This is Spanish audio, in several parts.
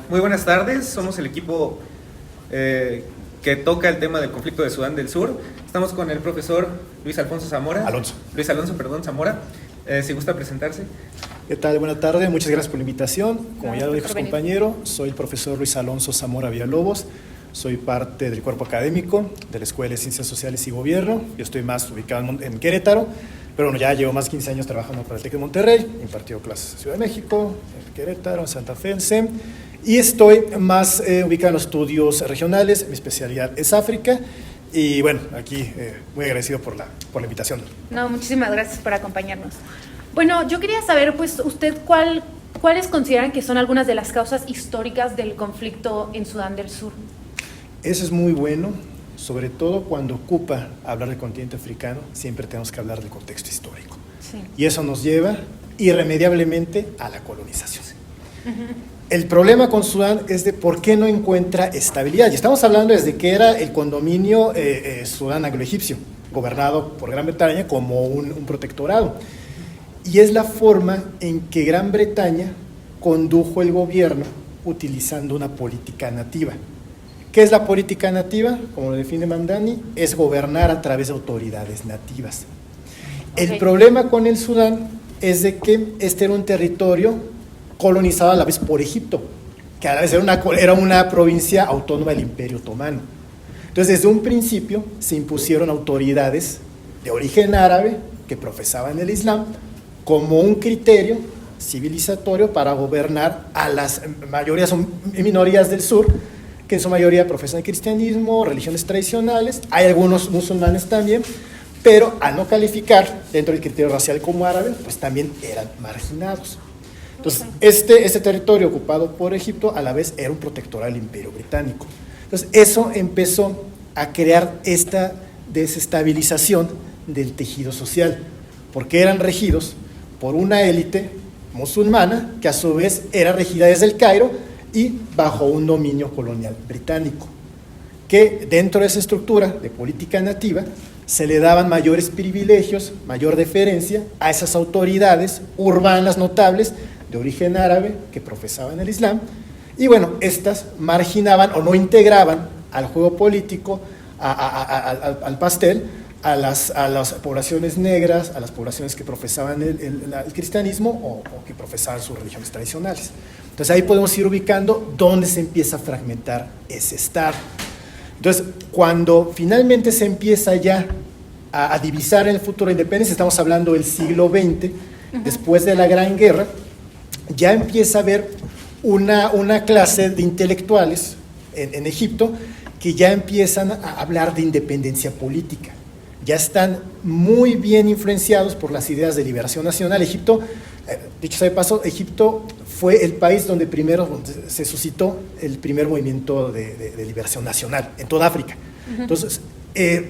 Muy buenas tardes, somos el equipo que toca el tema del conflicto de Sudán del Sur. Estamos con el profesor Luis Alfonso Zamora. Luis Alonso, Zamora. Si gusta presentarse. ¿Qué tal? Buenas tardes, muchas gracias por la invitación. Como ya lo dijo su compañero, soy el profesor Luis Alonso Zamora Villalobos. Soy parte del cuerpo académico de la Escuela de Ciencias Sociales y Gobierno. Yo estoy más ubicado en Querétaro, pero bueno, ya llevo más de 15 años trabajando para el TEC de Monterrey. He impartido clases en Ciudad de México, en Querétaro, en Santa Fe, en CEM. Y estoy más ubicado en los estudios regionales. Mi especialidad es África. Y bueno, aquí muy agradecido por la invitación. No, muchísimas gracias por acompañarnos. Bueno, yo quería saber, pues, usted ¿cuáles consideran que son algunas de las causas históricas del conflicto en Sudán del Sur? Eso es muy bueno, sobre todo cuando ocupa hablar del continente africano, siempre tenemos que hablar del contexto histórico. Sí. Y eso nos lleva irremediablemente a la colonización. El problema con Sudán es de por qué no encuentra estabilidad. Y estamos hablando desde que era el condominio Sudán anglo-egipcio, gobernado por Gran Bretaña como un protectorado. Y es la forma en que Gran Bretaña condujo el gobierno utilizando una política nativa. ¿Qué es la política nativa? Como lo define Mamdani, es gobernar a través de autoridades nativas. El problema con el Sudán es de que este era un territorio colonizado a la vez por Egipto, que a la vez era una provincia autónoma del Imperio Otomano. Entonces, desde un principio se impusieron autoridades de origen árabe que profesaban el Islam como un criterio civilizatorio para gobernar a las mayorías o minorías del sur, que en su mayoría profesan el cristianismo, religiones tradicionales, hay algunos musulmanes también, pero al no calificar dentro del criterio racial como árabe, pues también eran marginados. Entonces, este territorio ocupado por Egipto a la vez era un protectorado del Imperio Británico. Entonces, eso empezó a crear esta desestabilización del tejido social, porque eran regidos por una élite musulmana que a su vez era regida desde el Cairo y bajo un dominio colonial británico, que dentro de esa estructura de política nativa se le daban mayores privilegios, mayor deferencia a esas autoridades urbanas notables de origen árabe que profesaban el Islam, y bueno, estas marginaban o no integraban al juego político, al pastel, a las poblaciones negras, a las poblaciones que profesaban el cristianismo o que profesaban sus religiones tradicionales. Entonces ahí podemos ir ubicando dónde se empieza a fragmentar ese Estado. Entonces, cuando finalmente se empieza ya a divisar en el futuro de independencia, estamos hablando del siglo XX, después de la Gran Guerra, ya empieza a haber una clase de intelectuales en Egipto que ya empiezan a hablar de independencia política. Ya están muy bien influenciados por las ideas de liberación nacional. Egipto, dicho sea de paso, Egipto fue el país donde primero se suscitó el primer movimiento de liberación nacional en toda África. Entonces,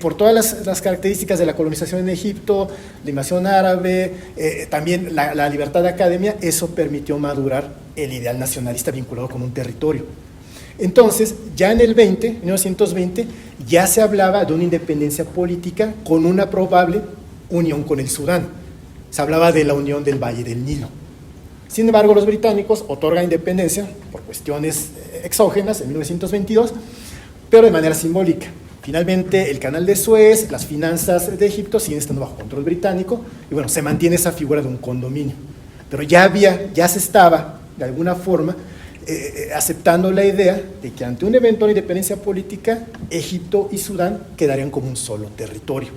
por todas las características de la colonización en Egipto, la invasión árabe, también la libertad de academia, eso permitió madurar el ideal nacionalista vinculado con un territorio. Entonces, ya en el 1920, ya se hablaba de una independencia política con una probable unión con el Sudán. Se hablaba de la unión del Valle del Nilo. Sin embargo, los británicos otorgan independencia por cuestiones exógenas en 1922, pero de manera simbólica. Finalmente, el canal de Suez, las finanzas de Egipto siguen estando bajo control británico y bueno, se mantiene esa figura de un condominio. Pero ya se estaba, de alguna forma, aceptando la idea de que ante un eventual independencia política, Egipto y Sudán quedarían como un solo territorio.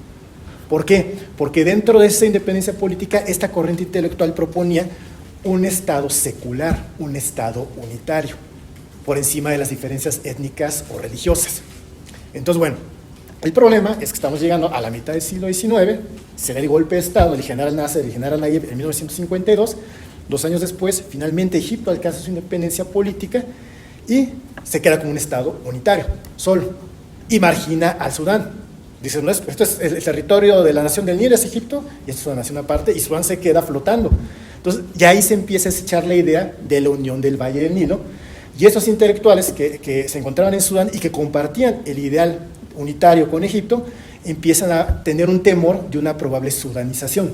¿Por qué? Porque dentro de esa independencia política, esta corriente intelectual proponía un Estado secular, un Estado unitario, por encima de las diferencias étnicas o religiosas. Entonces, bueno, el problema es que estamos llegando a la mitad del siglo XIX, se da el golpe de Estado del general Nasser y el general Nayib en 1952, 2 años después, finalmente Egipto alcanza su independencia política y se queda como un Estado unitario, solo, y margina al Sudán. Dice, no, esto es el territorio de la nación del Nilo, es Egipto, y esto es una nación aparte, y Sudán se queda flotando. Entonces, ya ahí se empieza a echar la idea de la unión del Valle del Nilo, y esos intelectuales que se encontraban en Sudán y que compartían el ideal unitario con Egipto, empiezan a tener un temor de una probable sudanización.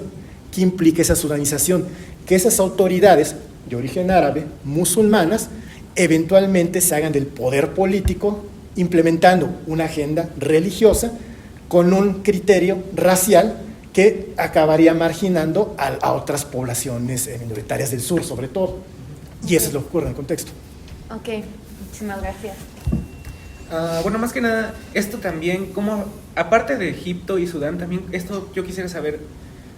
¿Qué implica esa sudanización? Que esas autoridades de origen árabe, musulmanas, eventualmente se hagan del poder político implementando una agenda religiosa con un criterio racial que acabaría marginando a otras poblaciones minoritarias del sur, sobre todo. Y eso es lo que ocurre en el contexto. Ok, muchísimas gracias. Bueno, más que nada, esto también, como aparte de Egipto y Sudán, también esto yo quisiera saber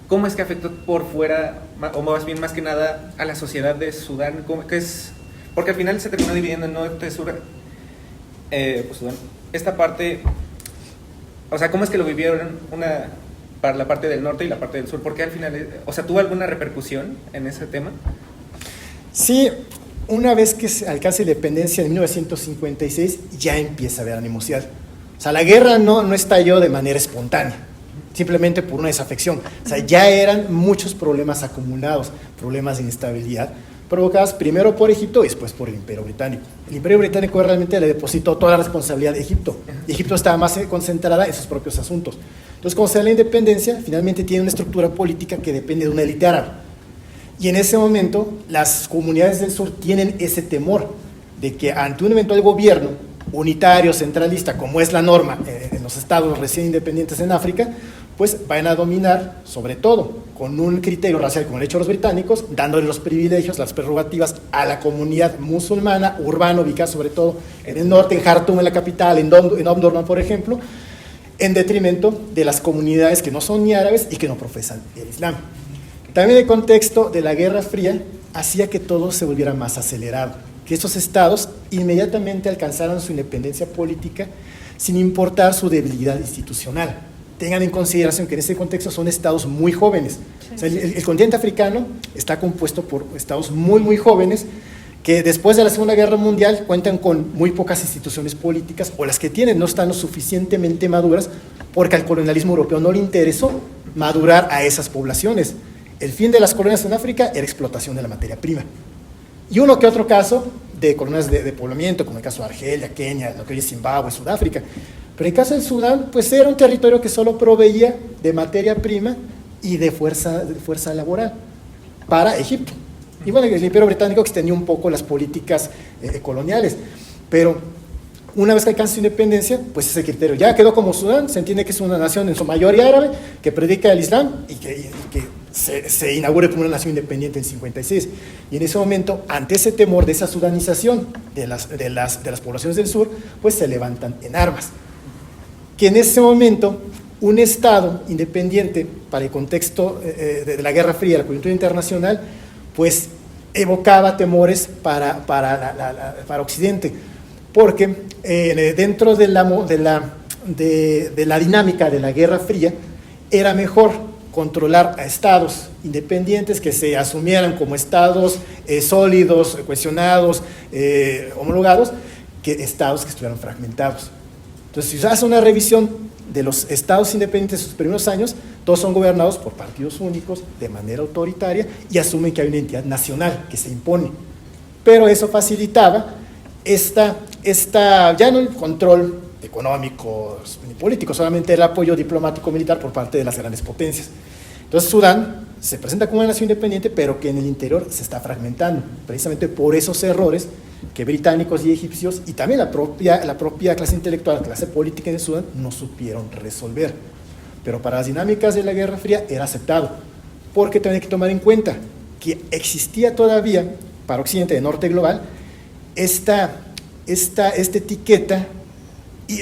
cómo es que afectó por fuera, o más bien más que nada, a la sociedad de Sudán, que es, porque al final se terminó dividiendo en norte y sur, pues Sudán. Esta parte, o sea, ¿cómo es que lo vivieron para la parte del norte y la parte del sur? Porque al final, o sea, ¿tuvo alguna repercusión en ese tema? Sí, una vez que se alcanza la independencia en 1956, ya empieza a haber animosidad. O sea, la guerra no estalló de manera espontánea, simplemente por una desafección. O sea, ya eran muchos problemas acumulados, problemas de inestabilidad, provocadas primero por Egipto y después por el Imperio Británico. El Imperio Británico realmente le depositó toda la responsabilidad a Egipto. Y Egipto estaba más concentrada en sus propios asuntos. Entonces, cuando se da la independencia, finalmente tiene una estructura política que depende de una élite árabe. Y en ese momento, las comunidades del sur tienen ese temor de que ante un eventual gobierno unitario, centralista, como es la norma en los estados recién independientes en África, pues van a dominar, sobre todo, con un criterio racial como el hecho de los británicos, dándole los privilegios, las prerrogativas a la comunidad musulmana, urbana, ubicada sobre todo en el norte, en Jartum, en la capital, en Omdurman, por ejemplo, en detrimento de las comunidades que no son ni árabes y que no profesan el Islam. También el contexto de la Guerra Fría hacía que todo se volviera más acelerado, que estos estados inmediatamente alcanzaran su independencia política sin importar su debilidad institucional. Tengan en consideración que en este contexto son estados muy jóvenes. Sí. O sea, el continente africano está compuesto por estados muy jóvenes que después de la Segunda Guerra Mundial cuentan con muy pocas instituciones políticas, o las que tienen no están lo suficientemente maduras porque al colonialismo europeo no le interesó madurar a esas poblaciones. El fin de las colonias en África era explotación de la materia prima. Y uno que otro caso de colonias de poblamiento, como el caso de Argelia, Kenia, lo que hoy es Zimbabue, Sudáfrica. Pero en el caso del Sudán, pues era un territorio que solo proveía de materia prima y de fuerza laboral para Egipto. Y bueno, el Imperio Británico extendió un poco las políticas coloniales, pero una vez que alcanza su independencia, pues ese criterio ya quedó como Sudán, se entiende que es una nación en su mayoría árabe, que predica el Islam y que se inaugure como una nación independiente en 56. Y en ese momento, ante ese temor de esa sudanización de las poblaciones del sur, pues se levantan en armas. Que en ese momento, un Estado independiente, para el contexto de la Guerra Fría, la coyuntura internacional, pues evocaba temores para Occidente, porque dentro de la dinámica de la Guerra Fría, era mejor controlar a estados independientes que se asumieran como estados sólidos, cohesionados, homologados, que estados que estuvieran fragmentados. Entonces, si se hace una revisión de los estados independientes de sus primeros años, todos son gobernados por partidos únicos, de manera autoritaria, y asumen que hay una entidad nacional que se impone. Pero eso facilitaba ya no el control económico ni político, solamente el apoyo diplomático-militar por parte de las grandes potencias. Entonces Sudán se presenta como una nación independiente, pero que en el interior se está fragmentando, precisamente por esos errores que británicos y egipcios, y también la propia clase intelectual, clase política de Sudán, no supieron resolver. Pero para las dinámicas de la Guerra Fría era aceptado, porque también hay que tomar en cuenta que existía todavía, para Occidente de Norte global, esta etiqueta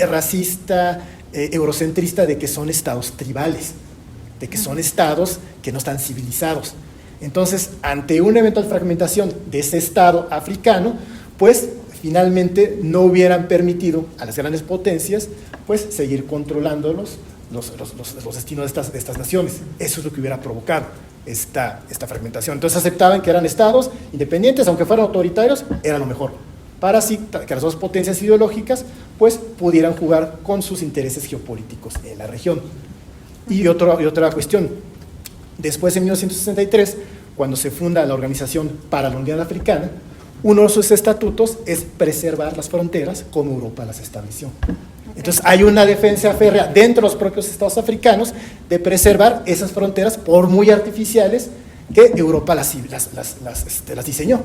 racista, eurocentrista, de que son estados tribales, de que son estados que no están civilizados. Entonces, ante una eventual fragmentación de ese estado africano, pues finalmente no hubieran permitido a las grandes potencias pues seguir controlando los destinos de estas naciones. Eso es lo que hubiera provocado esta fragmentación. Entonces aceptaban que eran estados independientes, aunque fueran autoritarios, era lo mejor, para así que las dos potencias ideológicas pues pudieran jugar con sus intereses geopolíticos en la región. Y otra cuestión, después de 1963, cuando se funda la Organización para la Unidad Africana, uno de sus estatutos es preservar las fronteras como Europa las estableció. Entonces hay una defensa férrea dentro de los propios estados africanos de preservar esas fronteras, por muy artificiales, que Europa las diseñó.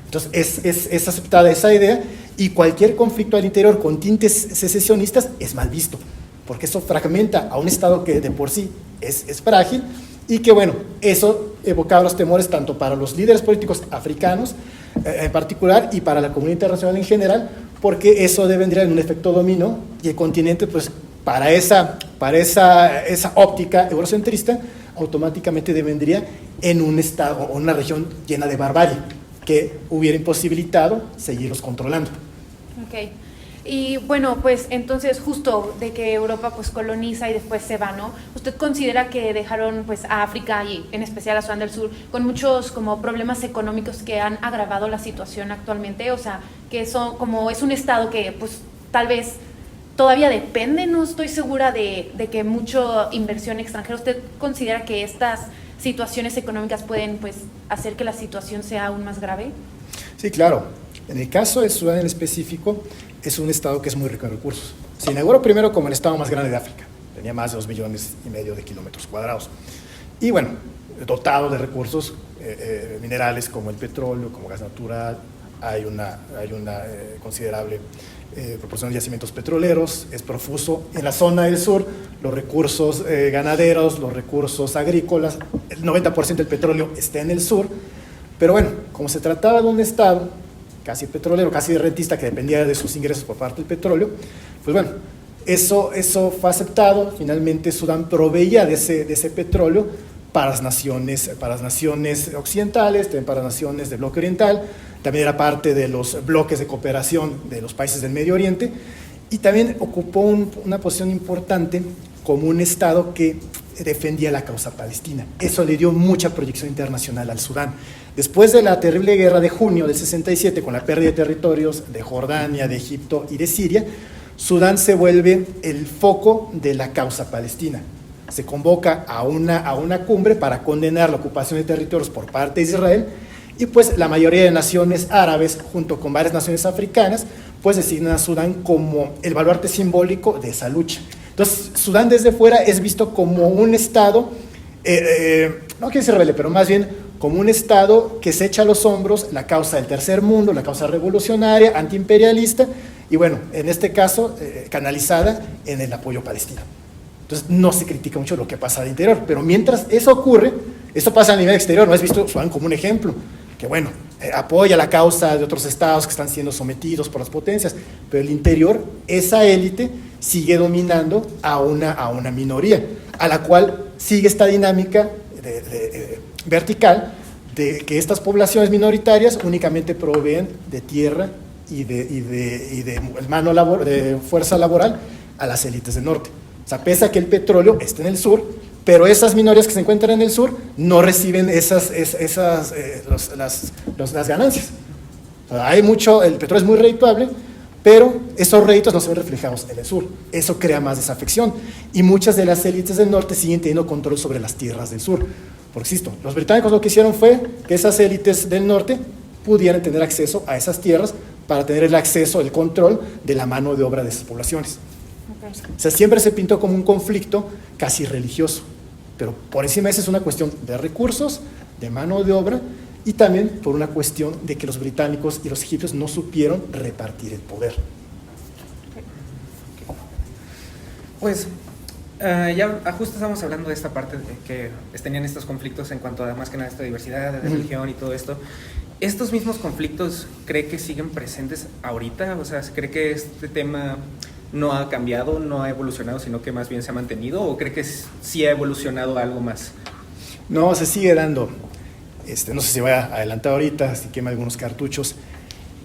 Entonces es aceptada esa idea, y cualquier conflicto al interior con tintes secesionistas es mal visto, porque eso fragmenta a un Estado que de por sí es frágil, y que bueno, eso evocaba los temores tanto para los líderes políticos africanos en particular y para la comunidad internacional en general, porque eso vendría en un efecto dominó, y el continente, pues para esa óptica eurocentrista, automáticamente devendría en un Estado o una región llena de barbarie, que hubiera imposibilitado seguirlos controlando. Ok. Y bueno, pues entonces justo de que Europa pues coloniza y después se va, ¿no? ¿Usted considera que dejaron pues a África y en especial a Sudán del Sur con muchos como problemas económicos que han agravado la situación actualmente? O sea, que eso como es un estado que pues tal vez todavía depende, no estoy segura de que mucha inversión extranjera. ¿Usted considera que estas situaciones económicas pueden pues hacer que la situación sea aún más grave? Sí, claro. En el caso de Sudán en específico, es un estado que es muy rico en recursos. Se inauguró primero como el estado más grande de África, tenía más de 2,5 millones de kilómetros cuadrados. Y bueno, dotado de recursos minerales como el petróleo, como gas natural, hay una considerable proporción de yacimientos petroleros, es profuso en la zona del sur, los recursos ganaderos, los recursos agrícolas, el 90% del petróleo está en el sur, pero bueno, como se trataba de un estado casi petrolero, casi rentista, que dependía de sus ingresos por parte del petróleo, pues bueno, eso fue aceptado. Finalmente Sudán proveía de ese petróleo para las naciones occidentales, también para las naciones del bloque oriental, también era parte de los bloques de cooperación de los países del Medio Oriente, y también ocupó una posición importante como un estado que defendía la causa palestina. Eso le dio mucha proyección internacional al Sudán. Después de la terrible guerra de junio del 67, con la pérdida de territorios de Jordania, de Egipto y de Siria, Sudán se vuelve el foco de la causa palestina. Se convoca a una cumbre para condenar la ocupación de territorios por parte de Israel, y pues la mayoría de naciones árabes, junto con varias naciones africanas, pues designan a Sudán como el baluarte simbólico de esa lucha. Entonces, Sudán desde fuera es visto como un estado, no quiero decir rebelde, pero más bien como un estado que se echa a los hombros la causa del tercer mundo, la causa revolucionaria, antiimperialista, y bueno, en este caso, canalizada en el apoyo palestino. Entonces, no se critica mucho lo que pasa al interior, pero mientras eso ocurre, esto pasa a nivel exterior, no es visto Sudán como un ejemplo, que bueno, apoya la causa de otros estados que están siendo sometidos por las potencias, pero el interior, esa élite sigue dominando a una minoría, a la cual sigue esta dinámica vertical de que estas poblaciones minoritarias únicamente proveen de tierra y de fuerza laboral a las élites del norte. O sea, pese a que el petróleo está en el sur, pero esas minorías que se encuentran en el sur no reciben las ganancias. O sea, el petróleo es muy redituable, pero esos réditos no se ven reflejados en el sur. Eso crea más desafección, y muchas de las élites del norte siguen teniendo control sobre las tierras del sur. Porque insisto, los británicos lo que hicieron fue que esas élites del norte pudieran tener acceso a esas tierras para tener el acceso, el control de la mano de obra de esas poblaciones. Okay. O sea, siempre se pintó como un conflicto casi religioso, pero por encima de eso es una cuestión de recursos, de mano de obra, y también por una cuestión de que los británicos y los egipcios no supieron repartir el poder. Pues ya justo estamos hablando de esta parte de que tenían estos conflictos en cuanto a más que nada esta diversidad de religión y todo esto. ¿Estos mismos conflictos cree que siguen presentes ahorita? O sea, ¿cree que este tema no ha cambiado, no ha evolucionado, sino que más bien se ha mantenido? ¿O cree que sí ha evolucionado algo más? No, se sigue dando. No sé si voy a adelantar ahorita, si quema algunos cartuchos.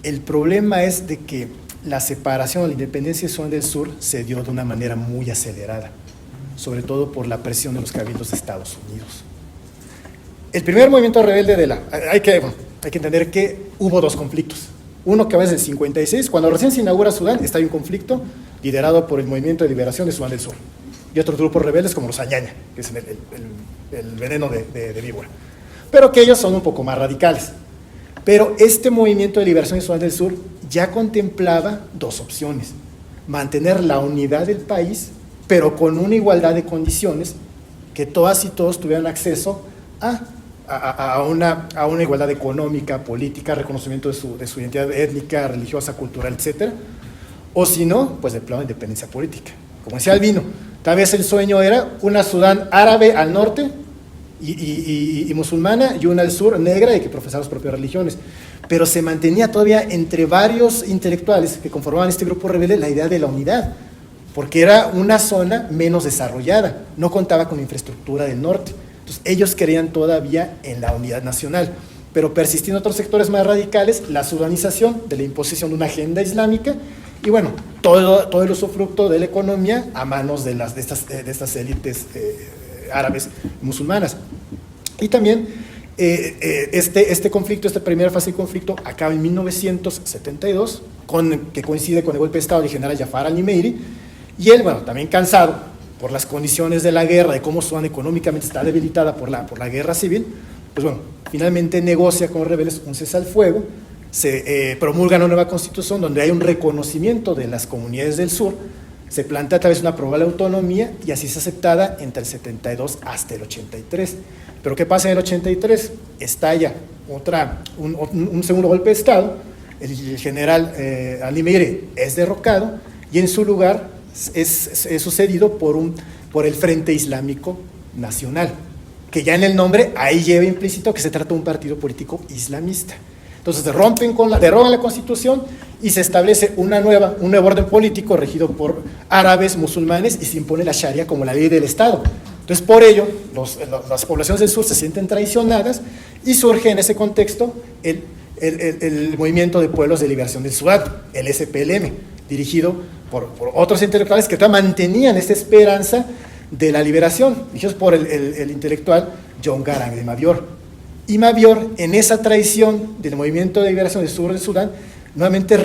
El problema es de que la separación o la independencia de Sudán del Sur se dio de una manera muy acelerada, sobre todo por la presión de los cabildos de Estados Unidos. El primer movimiento rebelde hay que entender que hubo dos conflictos. Uno que va desde el 56, cuando recién se inaugura Sudán, está en un conflicto liderado por el Movimiento de Liberación de Sudán del Sur y otros grupos rebeldes como los Añaña, que es el veneno de víbora, pero que ellos son un poco más radicales. Pero este movimiento de liberación de Sudán del Sur ya contemplaba dos opciones: mantener la unidad del país, pero con una igualdad de condiciones, que todas y todos tuvieran acceso a a una igualdad económica, política, reconocimiento de su identidad étnica, religiosa, cultural, etc. O si no, pues de plano de independencia política. Como decía Albino, tal vez el sueño era una Sudán árabe al norte y musulmana, y una al sur negra y que profesaba sus propias religiones. Pero se mantenía todavía entre varios intelectuales que conformaban este grupo rebelde la idea de la unidad, porque era una zona menos desarrollada, no contaba con la infraestructura del norte. Entonces ellos creían todavía en la unidad nacional, pero persistiendo otros sectores más radicales, la sudanización de la imposición de una agenda islámica y bueno, todo el usufructo de la economía a manos de estas élites árabes musulmanas. Y también este conflicto, esta primera fase del conflicto acaba en 1972, que coincide con el golpe de Estado del general Jafar al-Nimeiri, y él, bueno, también cansado por las condiciones de la guerra, de cómo Sudán económicamente está debilitada por la guerra civil, pues bueno, finalmente negocia con los rebeldes un cese al fuego, se promulga una nueva constitución donde hay un reconocimiento de las comunidades del sur, se plantea a través de una probable autonomía y así es aceptada entre el 72 hasta el 83. Pero ¿qué pasa en el 83? Estalla un segundo golpe de Estado, el general al-Nimeiri es derrocado y en su lugar es sucedido por el Frente Islámico Nacional, que ya en el nombre ahí lleva implícito que se trata de un partido político islamista. Entonces derogan la Constitución y se establece un nuevo orden político regido por árabes, musulmanes y se impone la Sharia como la ley del Estado. Entonces por ello las poblaciones del sur se sienten traicionadas y surge en ese contexto el Movimiento de Pueblos de Liberación del Sudán, el SPLM, dirigido por otros intelectuales que mantenían esta esperanza de la liberación, dirigidos por el intelectual John Garang de Mabior. Y Mabior, en esa traición del Movimiento de Liberación del Sur del Sudán, nuevamente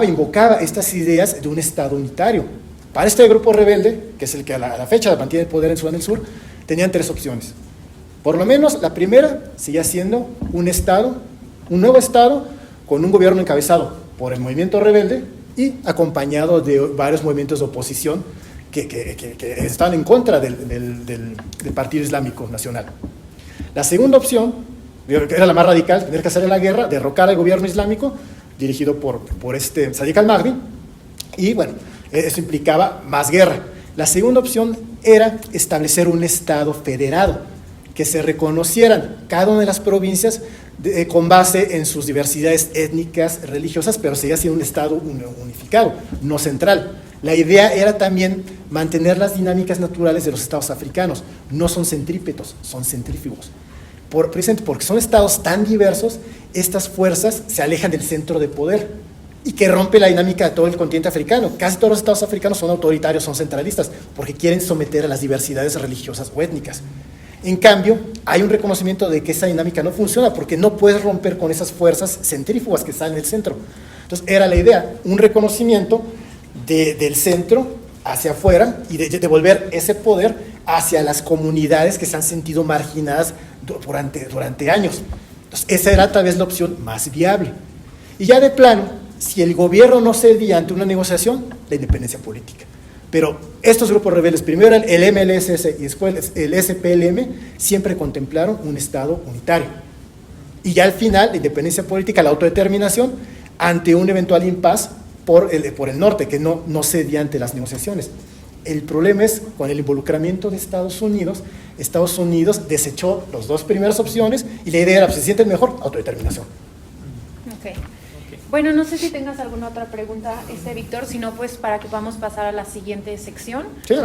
invocaba estas ideas de un Estado unitario. Para este grupo rebelde, que es el que a la fecha mantiene el poder en Sudán del Sur, tenían tres opciones. Por lo menos la primera seguía siendo un nuevo Estado con un gobierno encabezado por el movimiento rebelde y acompañado de varios movimientos de oposición que estaban en contra del Partido Islámico Nacional. La segunda opción, que era la más radical, tener que hacer la guerra, derrocar al gobierno islámico, dirigido por Sadiq al-Mahdi, y bueno, eso implicaba más guerra. La segunda opción era establecer un Estado federado, que se reconocieran cada una de las provincias con base en sus diversidades étnicas, religiosas, pero seguía siendo un Estado unificado, no central. La idea era también mantener las dinámicas naturales de los estados africanos. No son centrípetos, son centrífugos. Precisamente porque son estados tan diversos, estas fuerzas se alejan del centro de poder y que rompe la dinámica de todo el continente africano. Casi todos los estados africanos son autoritarios, son centralistas, porque quieren someter a las diversidades religiosas o étnicas. En cambio, hay un reconocimiento de que esa dinámica no funciona porque no puedes romper con esas fuerzas centrífugas que están en el centro. Entonces, era la idea, un reconocimiento del centro hacia afuera y de devolver ese poder hacia las comunidades que se han sentido marginadas durante años. Entonces, esa era tal vez la opción más viable. Y ya de plano, si el gobierno no cedía ante una negociación, la independencia política. Pero estos grupos rebeldes, primero el MLSS y después el SPLM, siempre contemplaron un Estado unitario. Y ya al final, la independencia política, la autodeterminación, ante un eventual impas por el norte, que no cedía ante las negociaciones. El problema es con el involucramiento de Estados Unidos. Estados Unidos desechó las dos primeras opciones y la idea era, pues, se sienten mejor, autodeterminación. Okay. Bueno, no sé si tengas alguna otra pregunta, Víctor, si no, pues para que podamos pasar a la siguiente sección. Sí,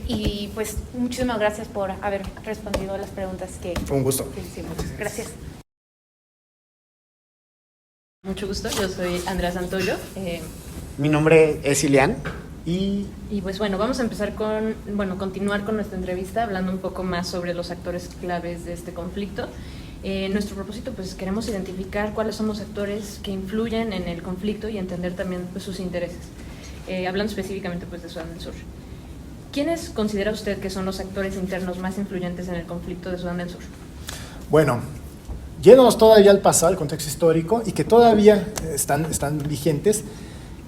y pues muchísimas gracias por haber respondido a las preguntas que fue un gusto. hicimos. Gracias. Mucho gusto, yo soy Andrea Santoyo. Mi nombre es Ilian. Y pues bueno, vamos a empezar continuar con nuestra entrevista hablando un poco más sobre los actores claves de este conflicto. Nuestro propósito, pues queremos identificar cuáles son los actores que influyen en el conflicto y entender también, pues, sus intereses. Hablando específicamente, pues, de Sudán del Sur. ¿Quiénes considera usted que son los actores internos más influyentes en el conflicto de Sudán del Sur? Bueno, yéndonos todavía al pasado, al contexto histórico, y que todavía están vigentes.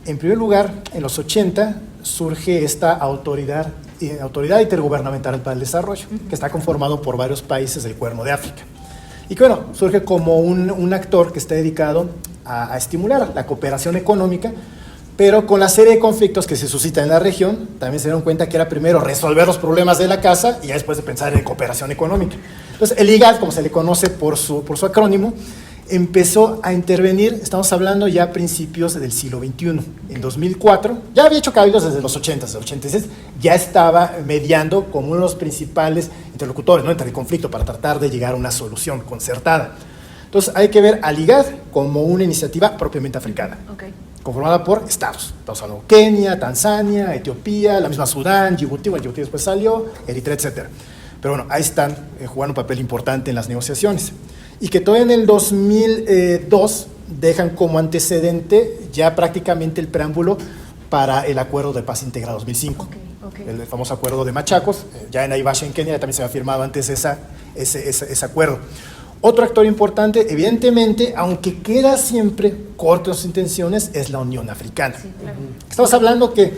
En primer lugar, en los 80 surge esta autoridad intergubernamental para el desarrollo, que está conformado por varios países del Cuerno de África. y que bueno, surge como un actor que está dedicado a estimular la cooperación económica, pero con la serie de conflictos que se suscitan en la región, también se dieron cuenta que era primero resolver los problemas de la casa y ya después de pensar en cooperación económica. Entonces el IGAD, como se le conoce por su acrónimo, empezó a intervenir, estamos hablando ya a principios del siglo XXI. En 2004, ya había hecho cabildos desde los 80, desde el 86, ya estaba mediando como uno de los principales interlocutores, ¿no?, entre el conflicto para tratar de llegar a una solución concertada. Entonces hay que ver al IGAD como una iniciativa propiamente africana, conformada por estados. Estamos hablando de Kenia, Tanzania, Etiopía, la misma Sudán, Djibouti, bueno, Djibouti después salió, Eritrea, etc. Pero bueno, ahí están jugando un papel importante en las negociaciones. Y que todavía en el 2002 dejan como antecedente ya prácticamente el preámbulo para el Acuerdo de Paz Integral 2005. El famoso Acuerdo de Machacos, ya en Naivasha, en Kenia, también se había firmado antes ese acuerdo. Otro actor importante, evidentemente, aunque queda siempre corto en sus intenciones, es la Unión Africana. Sí, claro. Estamos hablando que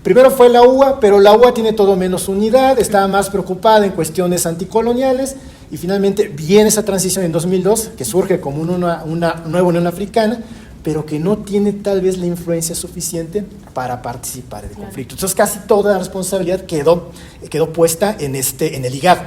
primero fue la UA, pero la UA tiene todo menos unidad, estaba más preocupada en cuestiones anticoloniales, y finalmente viene esa transición en 2002, que surge como una nueva Unión Africana, pero que no tiene tal vez la influencia suficiente para participar en el conflicto. Entonces casi toda la responsabilidad quedó puesta en el IGAD,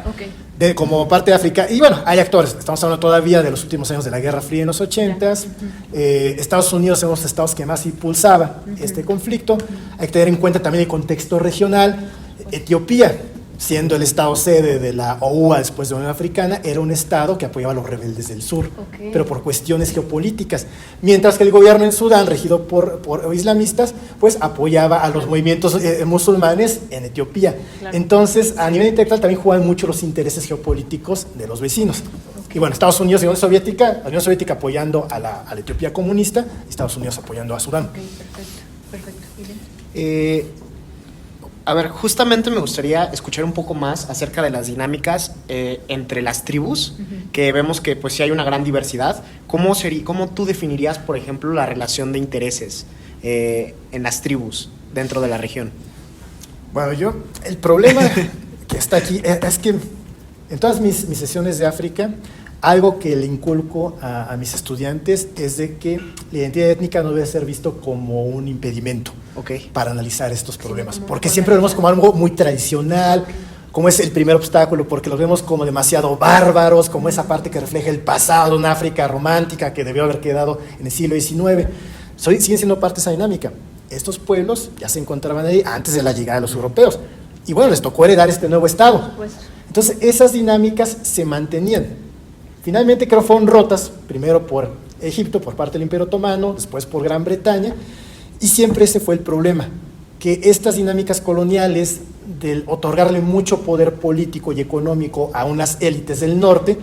como parte de África. Y bueno, hay actores, estamos hablando todavía de los últimos años de la Guerra Fría en los 80s, Estados Unidos es uno de los estados que más impulsaba este conflicto. Hay que tener en cuenta también el contexto regional. Etiopía, siendo el estado sede de la OUA después de la Unión Africana, era un estado que apoyaba a los rebeldes del sur, pero por cuestiones geopolíticas, mientras que el gobierno en Sudán, regido por islamistas, pues apoyaba a los movimientos musulmanes en Etiopía. Claro. Entonces, a nivel integral también juegan mucho los intereses geopolíticos de los vecinos. Y bueno, Estados Unidos y la Unión Soviética apoyando a la Etiopía comunista, y Estados Unidos apoyando a Sudán. Perfecto. A ver, justamente me gustaría escuchar un poco más acerca de las dinámicas entre las tribus, que vemos que pues sí hay una gran diversidad. ¿Cómo tú definirías, por ejemplo, la relación de intereses en las tribus dentro de la región? Bueno, el problema que está aquí es que en todas mis sesiones de África, algo que le inculco a mis estudiantes es de que la identidad étnica no debe ser visto como un impedimento para analizar estos problemas, porque siempre lo vemos como algo muy tradicional, como es el primer obstáculo, porque los vemos como demasiado bárbaros, como esa parte que refleja el pasado de una África romántica que debió haber quedado en el siglo XIX. Siguen siendo parte de esa dinámica. Estos pueblos ya se encontraban ahí antes de la llegada de los europeos, y bueno, les tocó heredar este nuevo estado. Entonces esas dinámicas se mantenían. Finalmente creo fueron rotas, primero por Egipto, por parte del Imperio Otomano, después por Gran Bretaña, y siempre ese fue el problema, que estas dinámicas coloniales del otorgarle mucho poder político y económico a unas élites del norte,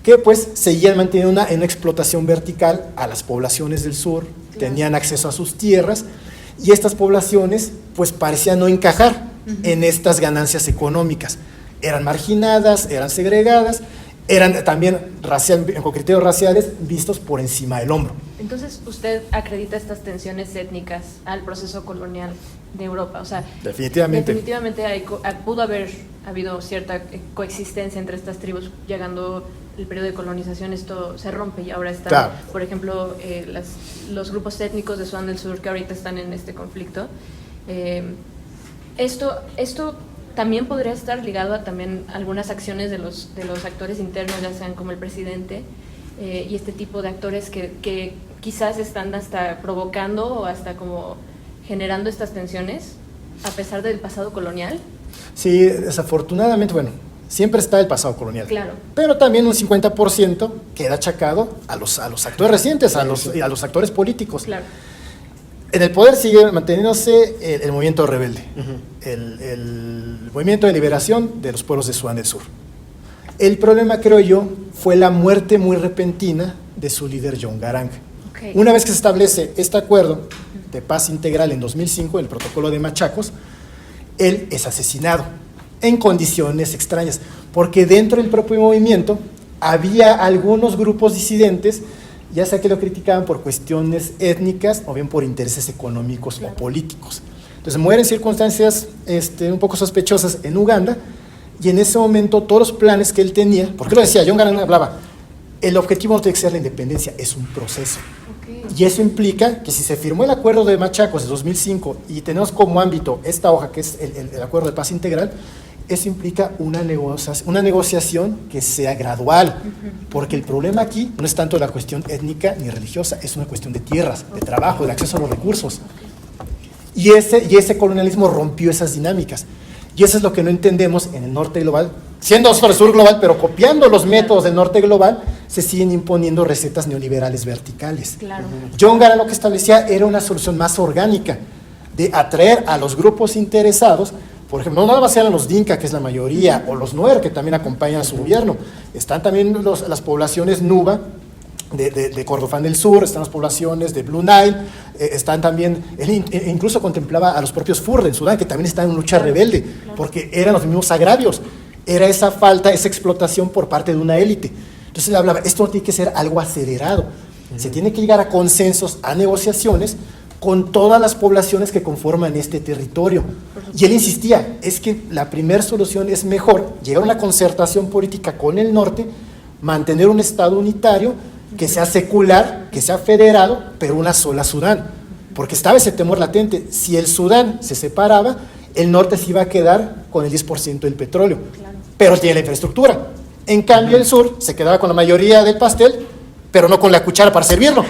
que pues seguían manteniendo una explotación vertical a las poblaciones del sur, tenían acceso a sus tierras, y estas poblaciones pues parecían no encajar en estas ganancias económicas. Eran marginadas, eran segregadas, eran también con criterios raciales vistos por encima del hombro. Entonces, ¿usted acredita estas tensiones étnicas al proceso colonial de Europa? O sea, definitivamente pudo haber habido cierta coexistencia entre estas tribus. Llegando el periodo de colonización, esto se rompe y ahora están, por ejemplo, los grupos étnicos de Sudán del Sur que ahorita están en este conflicto. Esto también podría estar ligado a también algunas acciones de los actores internos, ya sean como el presidente y este tipo de actores que quizás están hasta provocando o hasta como generando estas tensiones a pesar del pasado colonial. Sí, desafortunadamente, bueno, siempre está el pasado colonial. Claro. Pero también un 50% queda achacado a los actores recientes, a los actores políticos. Claro. En el poder sigue manteniéndose el movimiento rebelde, el movimiento de liberación de los pueblos de Sudán del Sur. El problema, creo yo, fue la muerte muy repentina de su líder, John Garang. Una vez que se establece este acuerdo de paz integral en 2005, el protocolo de Machacos, él es asesinado en condiciones extrañas, porque dentro del propio movimiento había algunos grupos disidentes, ya sea que lo criticaban por cuestiones étnicas o bien por intereses económicos o políticos. Entonces muere en circunstancias un poco sospechosas en Uganda, y en ese momento todos los planes que él tenía, porque lo decía, John Garang hablaba, El objetivo no tiene que ser la independencia, es un proceso. Okay. Y eso implica que si se firmó el acuerdo de Machacos de 2005 y tenemos como ámbito esta hoja que es el acuerdo de paz integral, eso implica una negociación que sea gradual, porque el problema aquí no es tanto la cuestión étnica ni religiosa, es una cuestión de tierras, de trabajo, de acceso a los recursos. Y ese colonialismo rompió esas dinámicas. Y eso es lo que no entendemos en el norte global. Siendo nosotros el sur global, pero copiando los métodos del norte global, se siguen imponiendo recetas neoliberales verticales. Claro. John Garang lo que establecía era una solución más orgánica, de atraer a los grupos interesados. Por ejemplo, no nada más eran los Dinka, que es la mayoría, o los Nuer, que también acompañan a su gobierno. Están también las poblaciones Nuba, de Kordofán del Sur, están las poblaciones de Blue Nile, están también, él incluso contemplaba a los propios Fur en Sudán, que también están en lucha rebelde, porque eran los mismos agravios, era esa falta, esa explotación por parte de una élite. Entonces él hablaba, esto tiene que ser algo acelerado, se tiene que llegar a consensos, a negociaciones, con todas las poblaciones que conforman este territorio. Y él insistía, es que la primera solución es mejor llegar a una concertación política con el norte, mantener un Estado unitario, que sea secular, que sea federado, pero una sola Sudán. Porque estaba ese temor latente, si el Sudán se separaba, el norte se iba a quedar con el 10% del petróleo, pero tiene la infraestructura. En cambio el sur se quedaba con la mayoría del pastel, pero no con la cuchara para servirlo.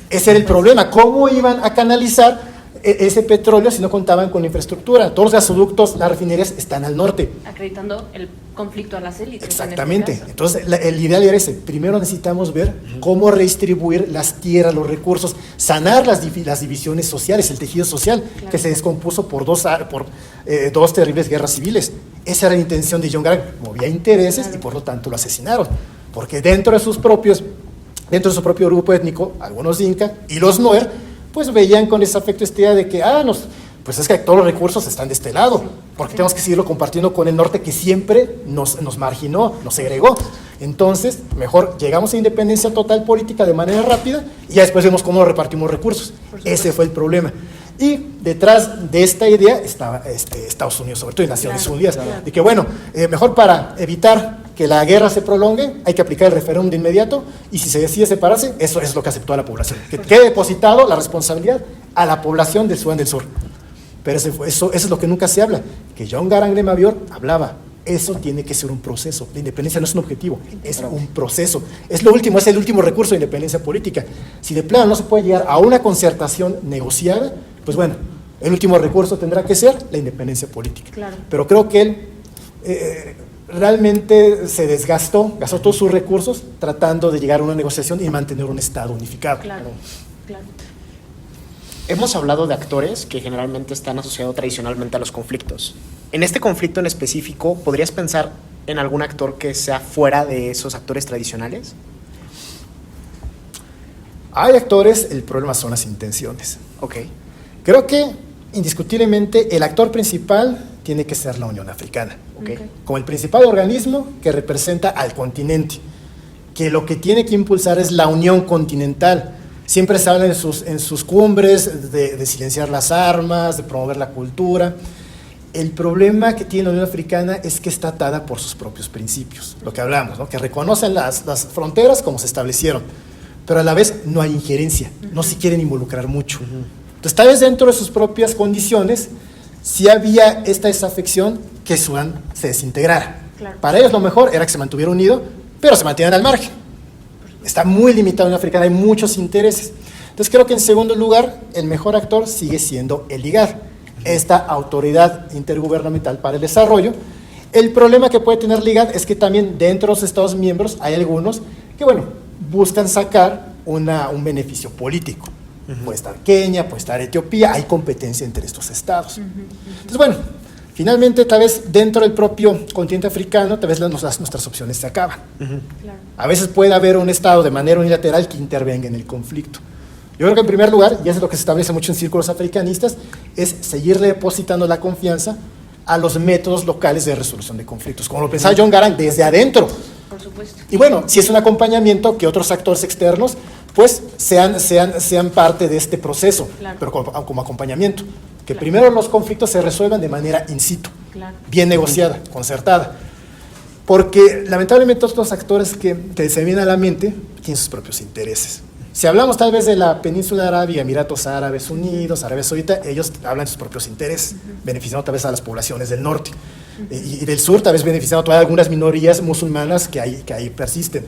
Ese era el problema, ¿cómo iban a canalizar ese petróleo si no contaban con la infraestructura? Todos los gasoductos, las refinerías están al norte. Acreditando el conflicto a las élites. Exactamente. En este caso. Entonces, el ideal era ese. Primero necesitamos ver cómo redistribuir las tierras, los recursos, sanar las divisiones sociales, el tejido social, que se descompuso por dos terribles guerras civiles. Esa era la intención de John Garang. Movía intereses y por lo tanto lo asesinaron. Porque dentro de su propio grupo étnico, algunos Dinka y los Nuer, pues veían con ese afecto esta idea de que, pues es que todos los recursos están de este lado, porque tenemos que seguirlo compartiendo con el norte que siempre nos marginó, nos segregó. Entonces, mejor llegamos a independencia total política de manera rápida y ya después vemos cómo repartimos recursos. Ese fue el problema. Y detrás de esta idea estaba Estados Unidos, sobre todo, y Naciones Unidas, de que bueno, mejor para evitar que la guerra se prolongue, hay que aplicar el referéndum de inmediato, y si se decide separarse, eso es lo que aceptó la población, que quede depositado la responsabilidad a la población del Sudán del Sur. Pero eso es lo que nunca se habla, que John Garang de Mabior hablaba, eso tiene que ser un proceso, la independencia no es un objetivo, es un proceso, es el último recurso de independencia política. Si de plano no se puede llegar a una concertación negociada, pues bueno, el último recurso tendrá que ser la independencia política. Claro. Pero creo que él realmente gastó todos sus recursos tratando de llegar a una negociación y mantener un Estado unificado. Claro, claro. Hemos hablado de actores que generalmente están asociados tradicionalmente a los conflictos. En este conflicto en específico, ¿podrías pensar en algún actor que sea fuera de esos actores tradicionales? Hay actores, el problema son las intenciones. Ok. Creo que indiscutiblemente el actor principal tiene que ser la Unión Africana, Okay. como el principal organismo que representa al continente, que lo que tiene que impulsar es la unión continental. Siempre se habla en sus cumbres de silenciar las armas, de promover la cultura. El problema que tiene la Unión Africana es que está atada por sus propios principios, lo que hablamos, ¿no? Que reconocen las fronteras como se establecieron, pero a la vez no hay injerencia, no se quieren involucrar mucho. Entonces, tal vez dentro de sus propias condiciones, sí había esta desafección que Sudán se desintegrara. Claro. Para ellos lo mejor era que se mantuviera unido, pero se mantienen al margen. Está muy limitado en África, hay muchos intereses. Entonces creo que en segundo lugar, el mejor actor sigue siendo el IGAD, esta autoridad intergubernamental para el desarrollo. El problema que puede tener el IGAD es que también dentro de los Estados miembros hay algunos que, bueno, buscan sacar un beneficio político. Puede estar Kenia, puede estar Etiopía, hay competencia entre estos estados. Entonces, bueno, finalmente, tal vez dentro del propio continente africano, tal vez nuestras opciones se acaban. Claro. A veces puede haber un estado de manera unilateral que intervenga en el conflicto. Yo creo que en primer lugar, y eso es lo que se establece mucho en círculos africanistas, es seguirle depositando la confianza a los métodos locales de resolución de conflictos, como lo pensaba John Garang, desde adentro. Por supuesto. Y bueno, si es un acompañamiento, que otros actores externos pues sean parte de este proceso, Claro. pero como acompañamiento. Que primero los conflictos se resuelvan de manera in situ, Claro. bien negociada, concertada. Porque lamentablemente todos los actores que se vienen a la mente tienen sus propios intereses. Si hablamos tal vez de la península arábiga, Emiratos Árabes Unidos, Arabia Saudita, ellos hablan de sus propios intereses, beneficiando tal vez a las poblaciones del norte. Y del sur tal vez beneficiando a todas algunas minorías musulmanas que ahí persisten.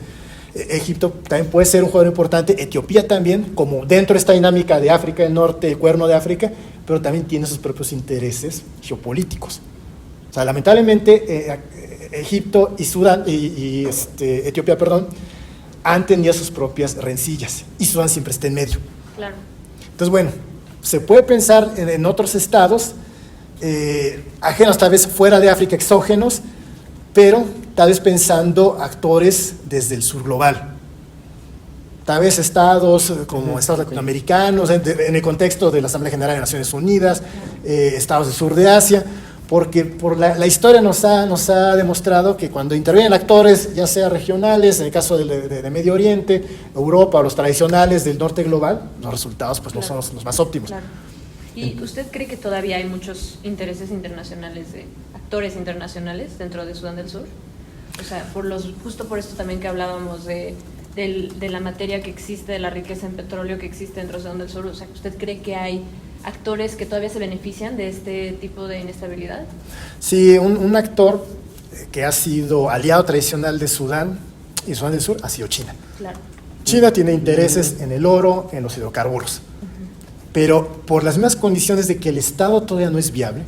Egipto también puede ser un jugador importante, Etiopía también, como dentro de esta dinámica de África del Norte, el Cuerno de África, pero también tiene sus propios intereses geopolíticos. O sea, lamentablemente Egipto y Sudán, Etiopía, perdón, han tenido sus propias rencillas y Sudán siempre está en medio. Claro. Entonces, bueno, se puede pensar en otros estados, ajenos tal vez fuera de África, exógenos, pero tal vez pensando actores desde el sur global. Tal vez estados como estados latinoamericanos, en el contexto de la Asamblea General de Naciones Unidas, estados del sur de Asia, porque por la historia nos ha demostrado que cuando intervienen actores, ya sea regionales, en el caso de Medio Oriente, Europa o los tradicionales del norte global, los resultados pues no son los más óptimos. Claro. ¿Y usted cree que todavía hay muchos intereses internacionales de actores internacionales dentro de Sudán del Sur? O sea, justo por esto también que hablábamos de la materia que existe, de la riqueza en petróleo que existe dentro de Sudán del Sur, o sea, ¿usted cree que hay actores que todavía se benefician de este tipo de inestabilidad? Sí, un actor que ha sido aliado tradicional de Sudán y Sudán del Sur ha sido China. Claro. China tiene intereses en el oro, en los hidrocarburos, pero por las mismas condiciones de que el Estado todavía no es viable.